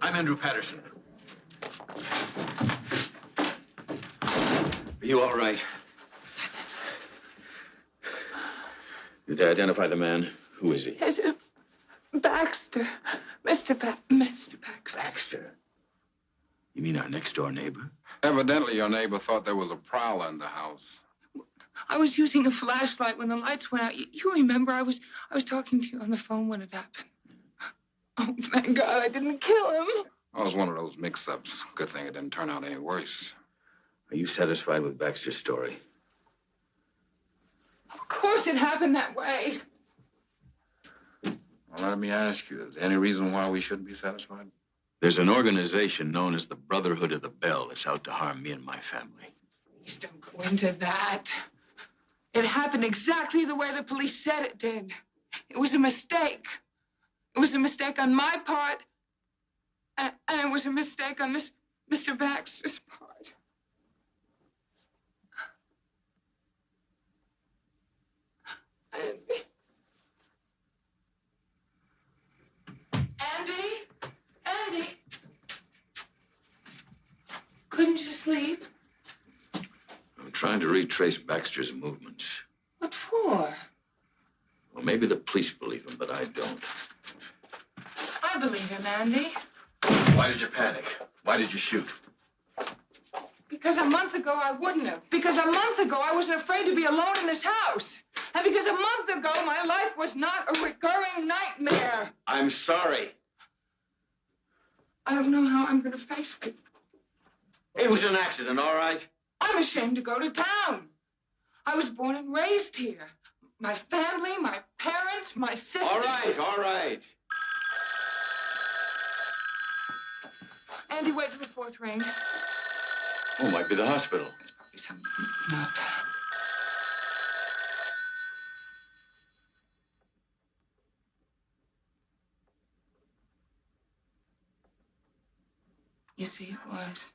I'm Andrew Patterson. Are you all right? Did they identify the man? Who is he? It's Baxter. Mr. Baxter. Baxter? You mean our next-door neighbor? Evidently, your neighbor thought there was a prowler in the house. I was using a flashlight when the lights went out. You remember I was talking to you on the phone when it happened. Oh, thank God I didn't kill him. Oh, it was one of those mix-ups. Good thing it didn't turn out any worse. Are you satisfied with Baxter's story? Of course it happened that way. Well, let me ask you, is there any reason why we shouldn't be satisfied? There's an organization known as the Brotherhood of the Bell that's out to harm me and my family. Please don't go into that. It happened exactly the way the police said it did. It was a mistake. It was a mistake on my part, and it was a mistake on Mr. Baxter's part. Andy? Couldn't you sleep? trying to retrace Baxter's movements. What for? Well, maybe the police believe him, but I don't. I believe him, Andy. Why did you panic? Why did you shoot? Because a month ago I wouldn't have. Because a month ago I wasn't afraid to be alone in this house. And because a month ago my life was not a recurring nightmare. I'm sorry. I don't know how I'm going to face it. It was an accident, all right? I'm ashamed to go to town. I was born and raised here. My family, my parents, my sisters. All right. Andy, wait till the fourth ring. Oh, might be the hospital. Probably some nut. You see, it was.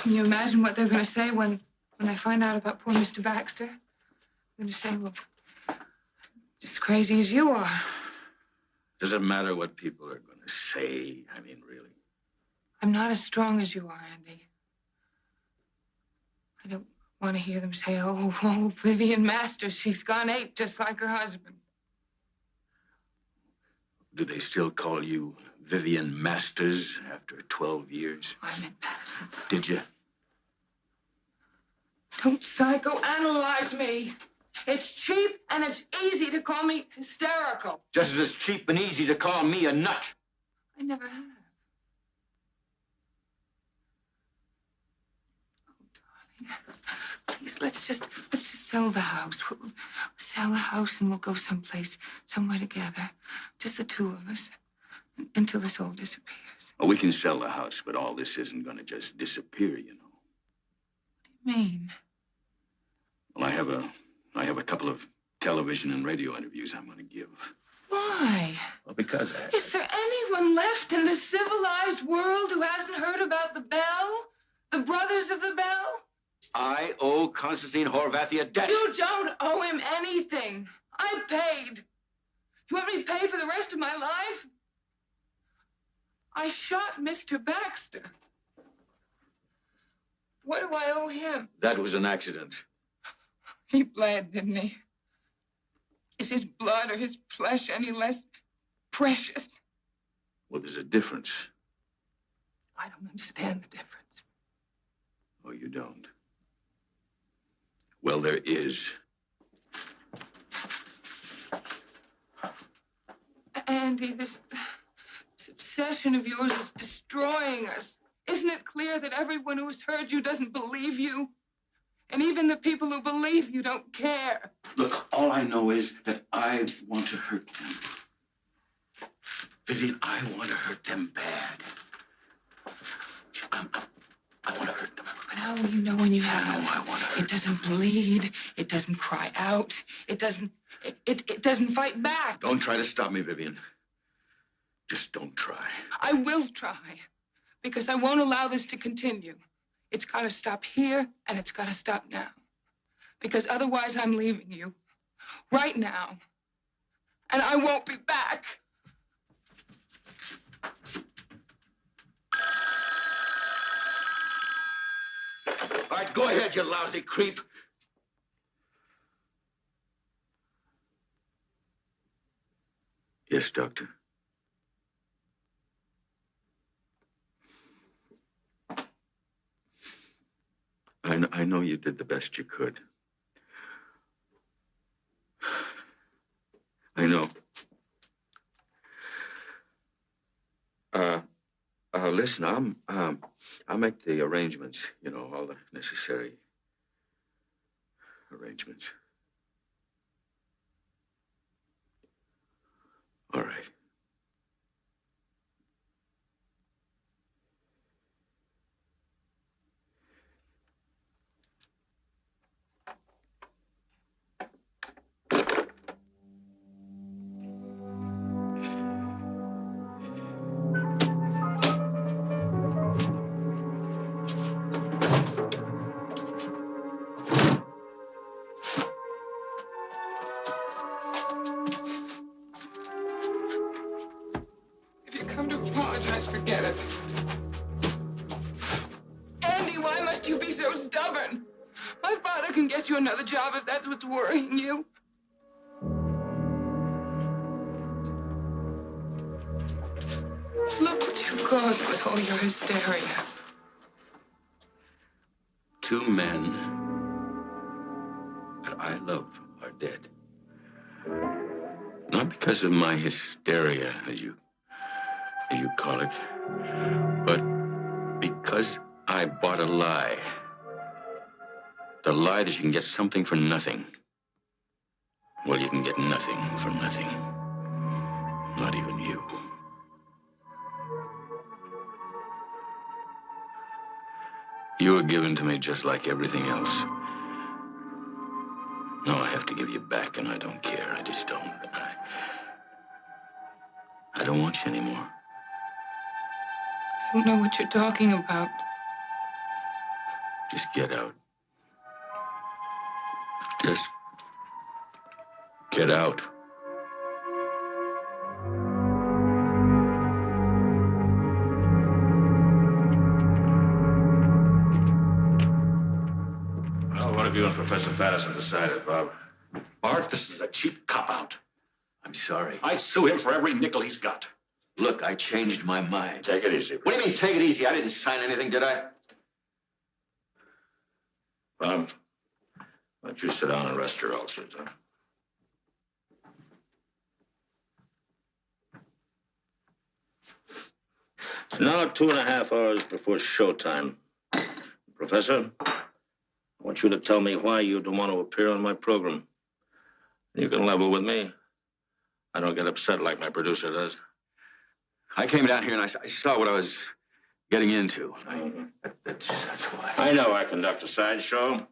Can you imagine what they're going to say when I find out about poor Mr. Baxter? They're going to say, well, just crazy as you are. Does it matter what people are going to say? I mean, really? I'm not as strong as you are, Andy. I don't want to hear them say, oh, Vivian Masters, she's gone ape just like her husband. Do they still call you Vivian Masters after 12 years? I meant Patterson. Did you? Don't psychoanalyze me. It's cheap and it's easy to call me hysterical. Just as it's cheap and easy to call me a nut. I never have. Oh, darling. Please, let's just sell the house. We'll sell the house and we'll go someplace, somewhere together. Just the two of us. Until this all disappears. Well, we can sell the house, but all this isn't going to just disappear, you know. What do you mean? Well, I have a couple of television and radio interviews I'm going to give. Why? Well, because Is there anyone left in the civilized world who hasn't heard about the Bell? The Brothers of the Bell? I owe Constantine Horvathy a debt. You don't owe him anything. I paid. You want me to pay for the rest of my life? I shot Mr. Baxter. What do I owe him? That was an accident. He bled, didn't he? Is his blood or his flesh any less precious? Well, there's a difference. I don't understand the difference. Oh, you don't? Well, there is. Andy, this obsession of yours is destroying us. Isn't it clear that everyone who has heard you doesn't believe you? And even the people who believe you don't care. Look, all I know is that I want to hurt them. Vivian, I want to hurt them bad. I want to hurt them. But how will you know when you have? I want to hurt It doesn't bleed. It doesn't cry out. It doesn't fight back. Don't try to stop me, Vivian. Just don't try. I will try. Because I won't allow this to continue. It's got to stop here, and it's got to stop now. Because otherwise, I'm leaving you. Right now. And I won't be back. All right, go ahead, you lousy creep. Yes, Doctor. I know you did the best you could. I know. Listen, I'll make the arrangements, you know, all the necessary arrangements. All right. Forget it. Andy, why must you be so stubborn? My father can get you another job if that's what's worrying you. Look what you caused with all your hysteria. 2 men that I love are dead. Not because of my hysteria, as you call it, but because I bought a lie. The lie that you can get something for nothing. Well, you can get nothing for nothing. Not even you. You were given to me just like everything else. Now I have to give you back, and I don't care. I just don't. I don't want you anymore. I don't know what you're talking about. Just get out. Just get out. Well, what have you and Professor Patterson decided, Bob? Bart, this is a cheap cop-out. I'm sorry. I'd sue him for every nickel he's got. Look, I changed my mind. Take it easy. What do you mean, take it easy? I didn't sign anything, did I? Bob, why don't you sit down and rest your ulcers, huh? It's now 2.5 hours before showtime. Professor, I want you to tell me why you don't want to appear on my program. You can level with me. I don't get upset like my producer does. I came down here and I saw what I was getting into. That's why. I know I conduct a sideshow,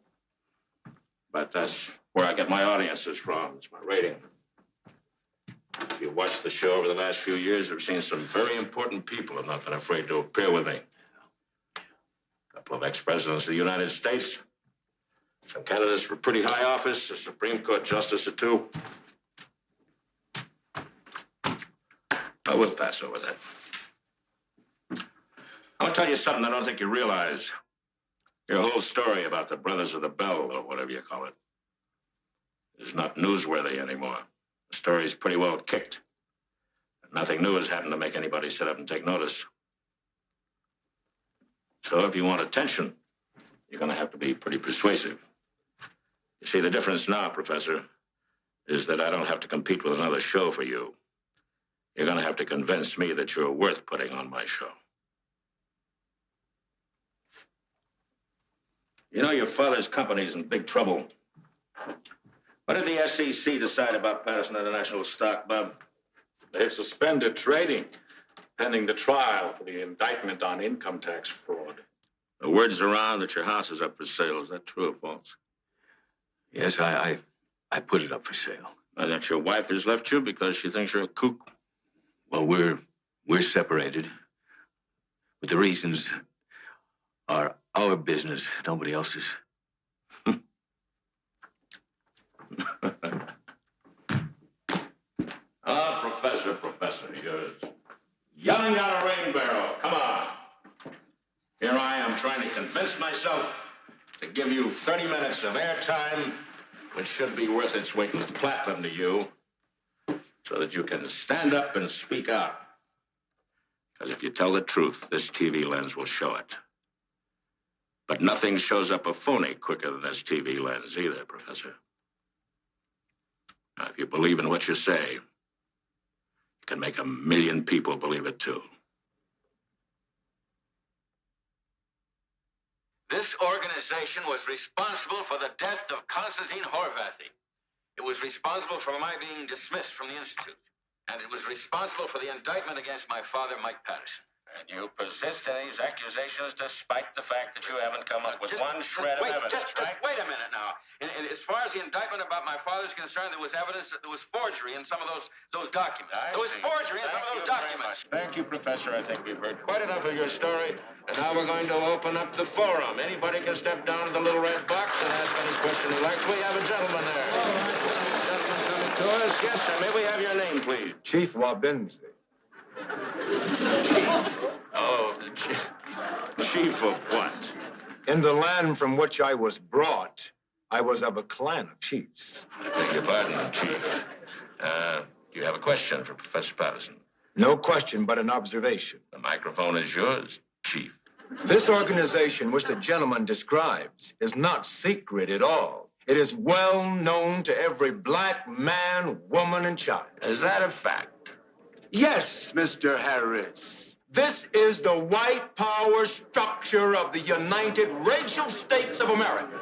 but that's where I get my audiences from. It's my rating. If you watched the show over the last few years, you've seen some very important people have not been afraid to appear with me. A couple of ex-presidents of the United States, some candidates for pretty high office, a Supreme Court justice or two. I would pass over that. I'll tell you something I don't think you realize. Your whole story about the Brothers of the Bell, or whatever you call it, is not newsworthy anymore. The story's pretty well kicked. Nothing new has happened to make anybody sit up and take notice. So if you want attention, you're going to have to be pretty persuasive. You see, the difference now, Professor, is that I don't have to compete with another show for you. You're going to have to convince me that you're worth putting on my show. You know, your father's company's in big trouble. What did the SEC decide about Patterson International stock, Bob? They've suspended trading, pending the trial for the indictment on income tax fraud. The word's around that your house is up for sale. Is that true or false? Yes, I put it up for sale. And that your wife has left you because she thinks you're a kook? Well, we're separated. But the reasons are our business, nobody else's. Professor, you're yelling down a rain barrel. Come on. Here I am trying to convince myself to give you 30 minutes of airtime, which should be worth its weight in platinum to you, so that you can stand up and speak out. Because if you tell the truth, this TV lens will show it. But nothing shows up a phony quicker than this TV lens either, Professor. Now, if you believe in what you say, you can make 1 million people believe it too. This organization was responsible for the death of Constantine Horvathy. It was responsible for my being dismissed from the Institute. And it was responsible for the indictment against my father, Mike Patterson. And you persist in these accusations despite the fact that you haven't come up with one shred of evidence, just wait a minute now. And as far as the indictment about my father is concerned, there was evidence that there was forgery in some of those documents. There was forgery in some of those documents. Thank you, Professor. I think we've heard quite enough of your story. And now we're going to open up the forum. Anybody can step down to the little red box and ask any question he likes. We have a gentleman there. Gentleman coming to us. Yes, sir. May we have your name, please? Chief Wabinzi. Chief. Oh, chief of what? In the land from which I was brought, I was of a clan of chiefs. I beg your pardon, Chief. You have a question for Professor Patterson? No question, but an observation. The microphone is yours, Chief. This organization, which the gentleman describes, is not secret at all. It is well known to every black man, woman, and child. Is that a fact? Yes, Mr. Harris. This is the white power structure of the United Racial States of America.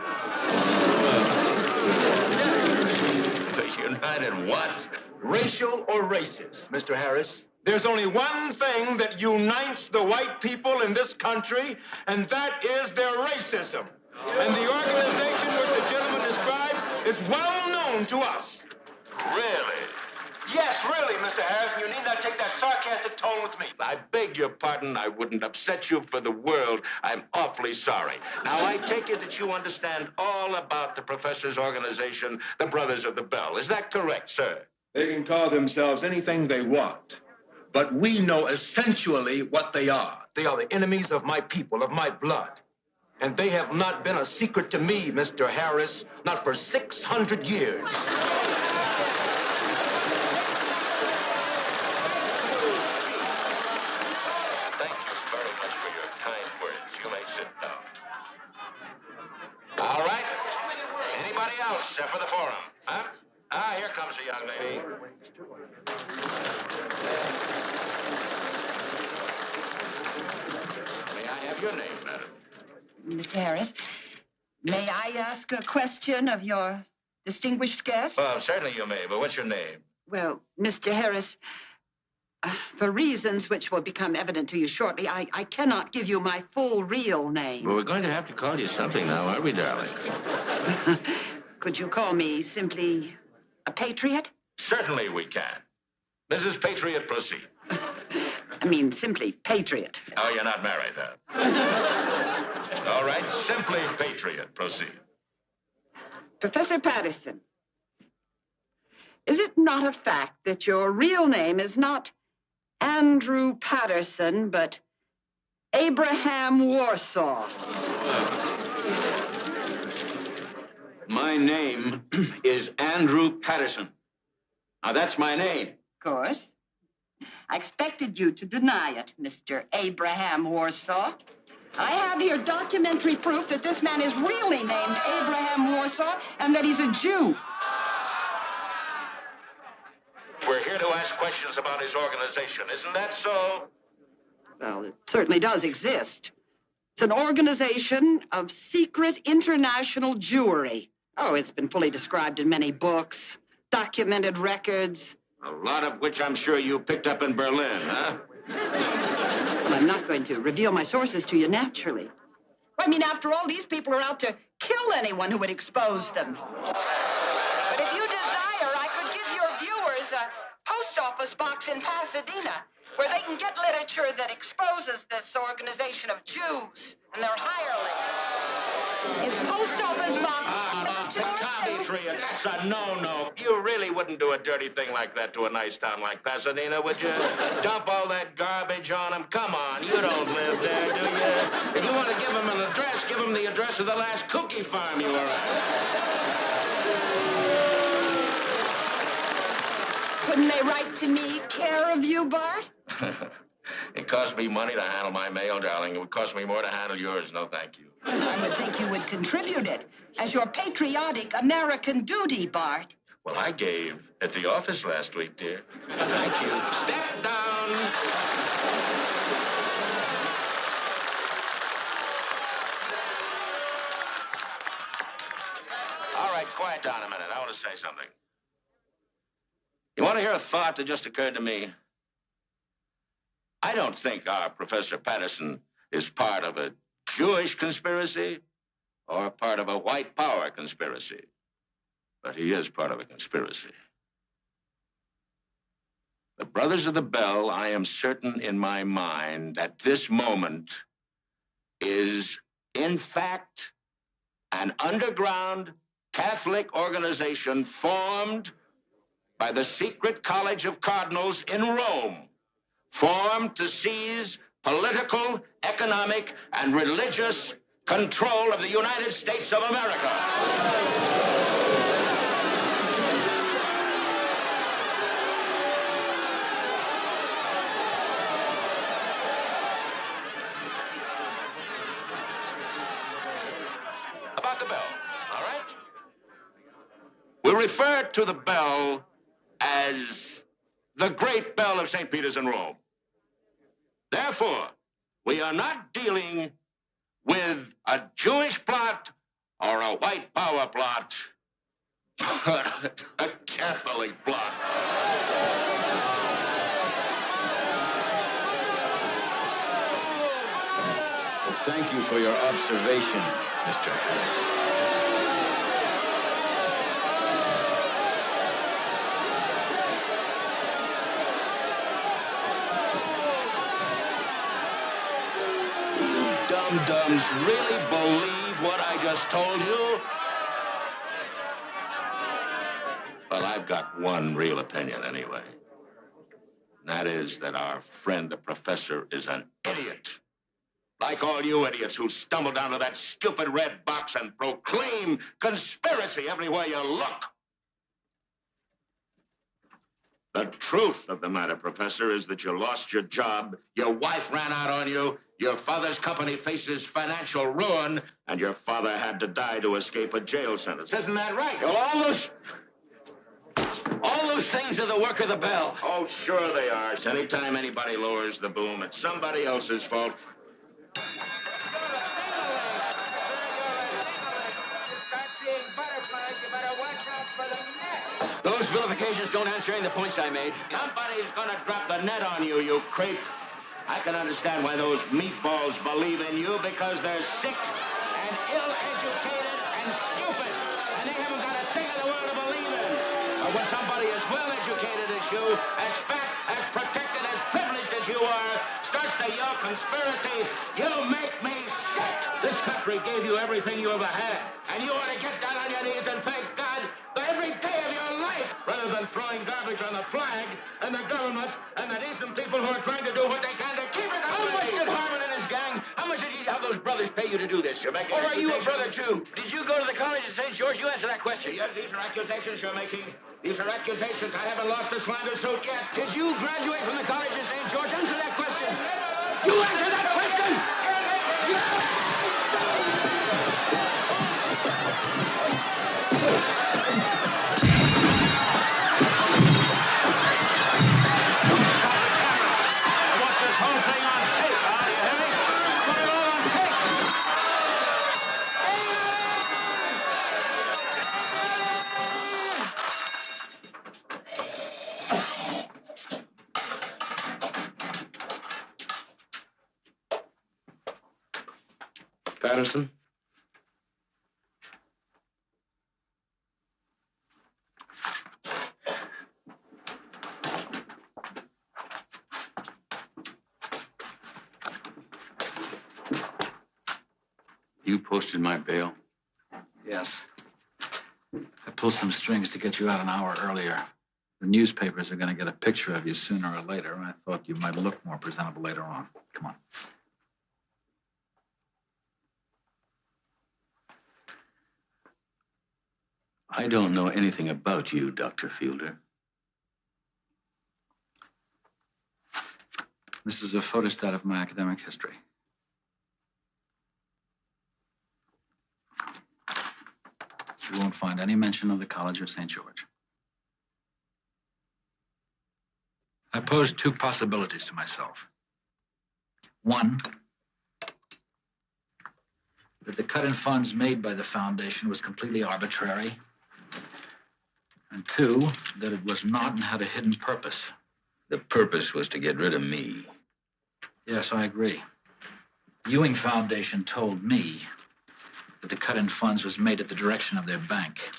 The United what? Racial or racist, Mr. Harris. There's only one thing that unites the white people in this country, and that is their racism. And the organization which the gentleman describes is well known to us. Really? Yes, really, Mr. Harrison. You need not take that sarcastic tone with me. I beg your pardon. I wouldn't upset you for the world. I'm awfully sorry. Now, I take it that you understand all about the professor's organization, the Brothers of the Bell. Is that correct, sir? They can call themselves anything they want, but we know essentially what they are. They are the enemies of my people, of my blood. And they have not been a secret to me, Mr. Harris, not for 600 years. Thank you very much for your kind words. You may sit down. All right. Anybody else for the forum? Huh? Ah, here comes a young lady. May I have your name, madam? Mr. Harris, may I ask a question of your distinguished guest? Well, certainly you may, but what's your name? Well, Mr. Harris, for reasons which will become evident to you shortly, I cannot give you my full real name. Well, we're going to have to call you something now, aren't we, darling? Could you call me simply a patriot? Certainly we can. Mrs. Patriot, proceed. I mean, simply patriot. Oh, you're not married, huh? All right, simply Patriot, proceed. Professor Patterson, is it not a fact that your real name is not Andrew Patterson, but Abraham Warsaw? My name is Andrew Patterson. Now, that's my name. Of course. I expected you to deny it, Mr. Abraham Warsaw. I have here documentary proof that this man is really named Abraham Warsaw and that he's a Jew. We're here to ask questions about his organization. Isn't that so? Well, it certainly does exist. It's an organization of secret international Jewry. Oh, it's been fully described in many books, documented records. A lot of which I'm sure you picked up in Berlin, huh? Well, I'm not going to reveal my sources to you naturally. I mean, after all, these people are out to kill anyone who would expose them. But if you desire, I could give your viewers a post office box in Pasadena where they can get literature that exposes this organization of Jews and their hirelings. It's post office box. Patriot, that's a no-no. You really wouldn't do a dirty thing like that to a nice town like Pasadena, would you? Dump all that garbage on them? Come on, you don't live there, do you? If you want to give them an address, give them the address of the last cookie farm you were at. Couldn't they write to me, care of you, Bart? It costs me money to handle my mail, darling. It would cost me more to handle yours. No, thank you. I would think you would contribute it as your patriotic American duty, Bart. Well, I gave at the office last week, dear. Thank you. Step down. All right, quiet down a minute. I want to say something. You want to hear a thought that just occurred to me? I don't think our Professor Patterson is part of a Jewish conspiracy or part of a white power conspiracy. But he is part of a conspiracy. The Brothers of the Bell, I am certain in my mind at this moment, is in fact an underground Catholic organization formed by the secret college of cardinals in Rome, formed to seize political, economic, and religious control of the United States of America. About the bell, all right? We'll refer to the bell as the Great Bell of St. Peter's in Rome. Therefore, we are not dealing with a Jewish plot or a white power plot, but a Catholic plot. Well, thank you for your observation, Mr. Harris. Dum-dums really believe what I just told you? Well, I've got one real opinion anyway. And that is that our friend, the professor, is an idiot. Like all you idiots who stumble down to that stupid red box and proclaim conspiracy everywhere you look. The truth of the matter, Professor, is that you lost your job, your wife ran out on you, your father's company faces financial ruin, and your father had to die to escape a jail sentence. Isn't that right? Well, all those things are the work of the bell. Oh, sure they are. Anytime anybody lowers the boom, it's somebody else's fault. Those vilifications don't answer any of the points I made. Somebody's gonna drop the net on you, you creep. I can understand why those meatballs believe in you, because they're sick and ill-educated and stupid, and they haven't got a thing in the world to believe in. But when somebody as well-educated as you, as fat, as protected, as privileged as you are, starts to yell conspiracy, you make me sick. This country gave you everything you ever had, and you ought to get down on your knees and thank God for every day of your life, rather than throwing garbage on the flag and the government and the decent people who are trying to do what they can to keep it. How much did Harmon and his gang, how much did you have those brothers pay you to do this? Or are you a brother too? Did you go to the college of St. George? You answer that question. Yes, these are accusations you're making. These are accusations. I haven't lost a slander suit yet. Did you graduate from the college of St. George? Answer that question. You answer that question. Patterson? You posted my bail? Yes. I pulled some strings to get you out an hour earlier. The newspapers are going to get a picture of you sooner or later, and I thought you might look more presentable later on. Come on. I don't know anything about you, Dr. Fielder. This is a photostat of my academic history. You won't find any mention of the College of St. George. I posed two possibilities to myself. One, that the cut in funds made by the foundation was completely arbitrary. And two, that it was not and had a hidden purpose. The purpose was to get rid of me. Yes, I agree. Ewing Foundation told me that the cut in funds was made at the direction of their bank.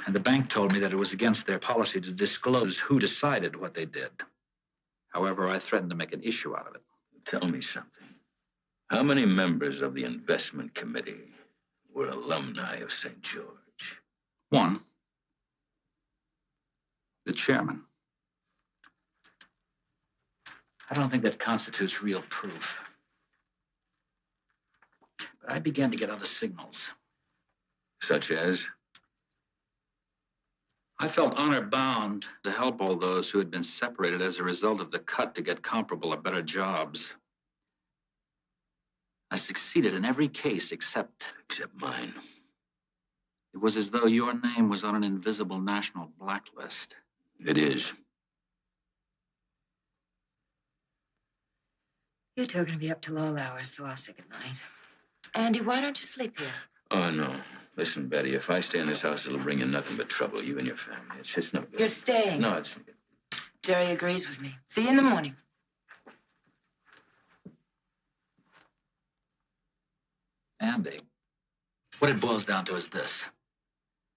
And the bank told me that it was against their policy to disclose who decided what they did. However, I threatened to make an issue out of it. Tell me something. How many members of the investment committee were alumni of St. George? One, the chairman. I don't think that constitutes real proof. But I began to get other signals. Such as? I felt honor-bound to help all those who had been separated as a result of the cut to get comparable or better jobs. I succeeded in every case except mine. It was as though your name was on an invisible national blacklist. It is. You two are going to be up till all hours, so I'll say goodnight. Andy, why don't you sleep here? Oh, no. Listen, Betty, if I stay in this house, it'll bring you nothing but trouble, you and your family. It's no good. You're staying. No, it's... Jerry agrees with me. See you in the morning. Andy, what it boils down to is this.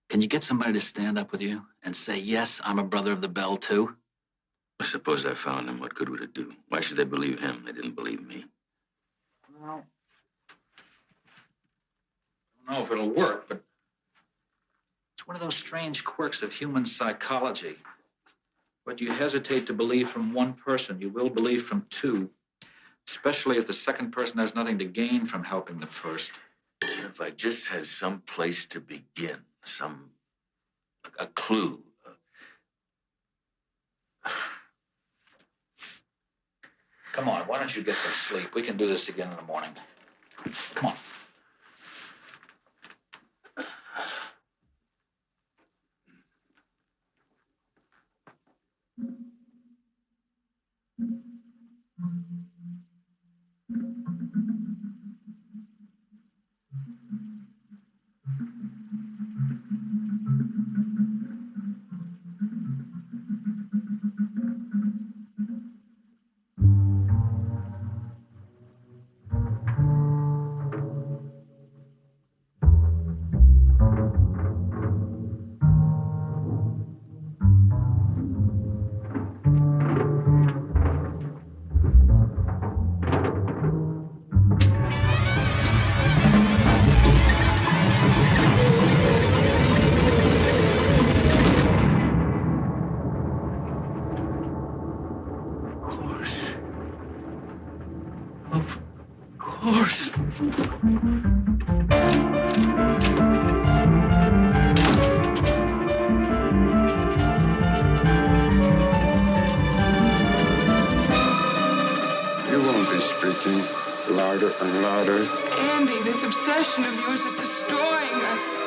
Can you get somebody to stand up with you and say, yes, I'm a brother of the Bell, too? I suppose I found him. What good would it do? Why should they believe him? They didn't believe me. Well, I don't know if it'll work, but it's one of those strange quirks of human psychology. What you hesitate to believe from one person, you will believe from two, especially if the second person has nothing to gain from helping the first. If I just had some place to begin, a clue. Come on, why don't you get some sleep? We can do this again in the morning. Come on. Louder and louder. Andy, this obsession of yours is destroying us.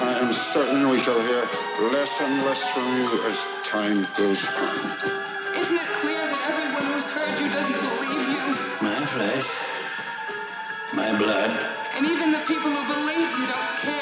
I am certain we shall hear less and less from you as time goes on. Isn't it clear that everyone who's heard you doesn't believe you? My flesh, my blood. And even the people who believe you don't care.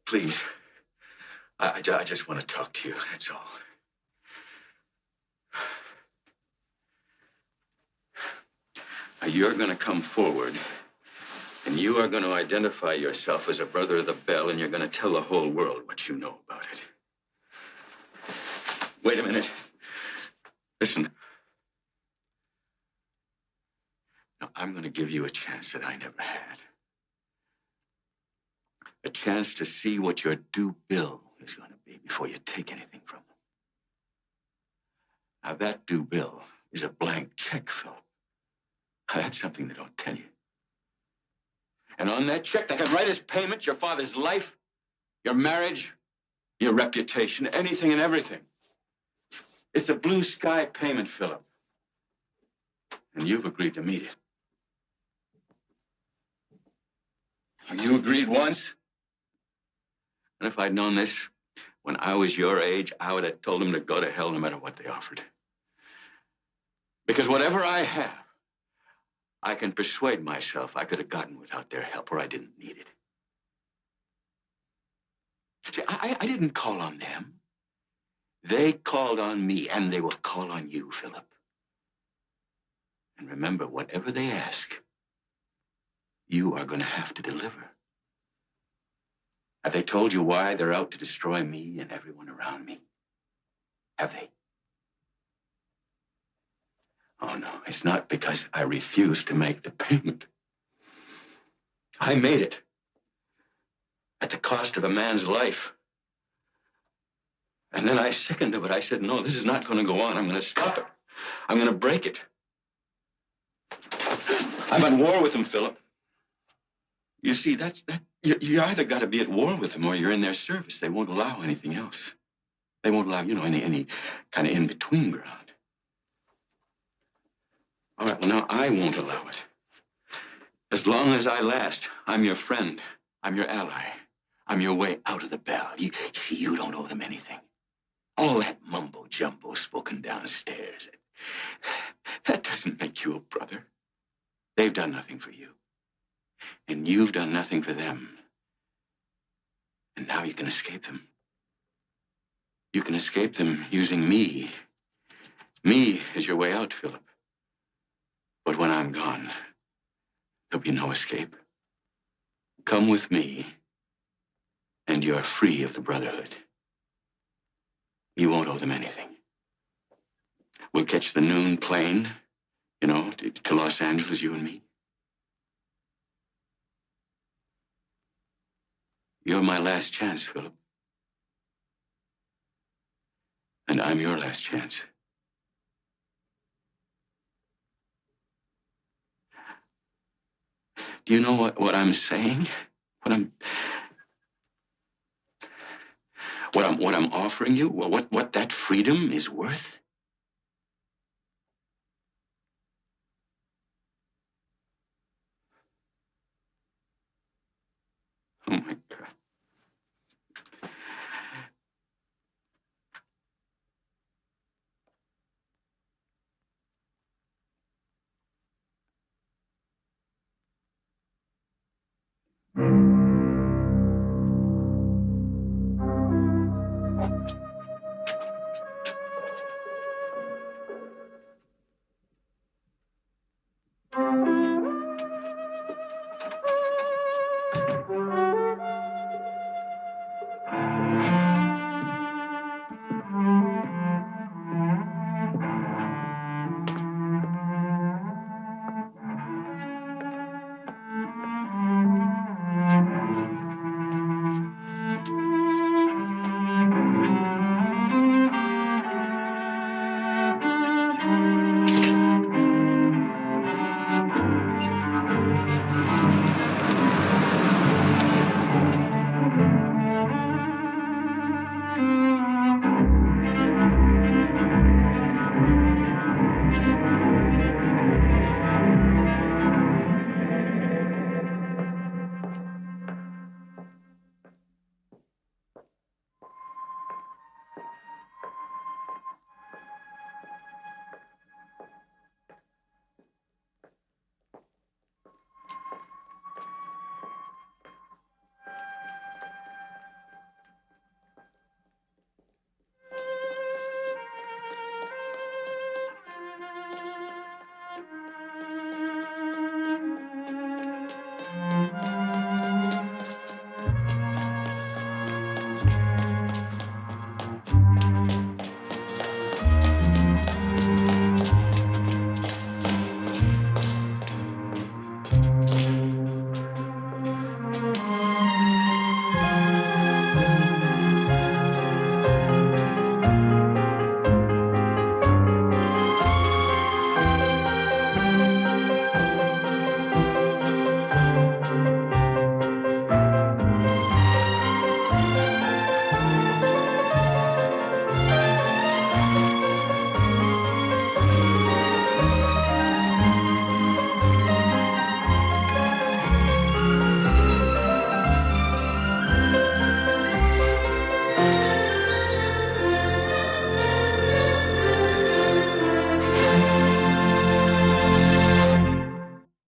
Please. I just want to talk to you, that's all. Now, you're going to come forward, and you are going to identify yourself as a brother of the Bell, and you're going to tell the whole world what you know about it. Wait a minute. Listen. Now, I'm going to give you a chance that I never had. A chance to see what your due bill is going to be before you take anything from them. Now, that due bill is a blank check, Philip. That's something they don't tell you. And on that check, they can write as payment your father's life, your marriage, your reputation, anything and everything. It's a blue sky payment, Philip. And you've agreed to meet it. You agreed once. And if I'd known this when I was your age, I would have told them to go to hell no matter what they offered. Because whatever I have, I can persuade myself I could have gotten without their help, or I didn't need it. See, I didn't call on them. They called on me, and they will call on you, Philip. And remember, whatever they ask, you are going to have to deliver. Have they told you why they're out to destroy me and everyone around me? Have they? Oh, no, it's not because I refused to make the payment. I made it at the cost of a man's life. And then I sickened of it. I said, no, this is not going to go on. I'm going to stop it. I'm going to break it. I'm at war with them, Philip. You see, you either got to be at war with them or you're in their service. They won't allow anything else. They won't allow, any kind of in-between ground. All right, well, now I won't allow it. As long as I last, I'm your friend. I'm your ally. I'm your way out of the Bell. You see, you don't owe them anything. All that mumbo-jumbo spoken downstairs, that doesn't make you a brother. They've done nothing for you. And you've done nothing for them. And now you can escape them. You can escape them using me. Me as your way out, Philip. But when I'm gone, there'll be no escape. Come with me, and you're free of the Brotherhood. You won't owe them anything. We'll catch the noon plane, to Los Angeles, you and me. You're my last chance, Philip. And I'm your last chance. Do you know what I'm saying? What I'm offering you? What that freedom is worth? Oh my God.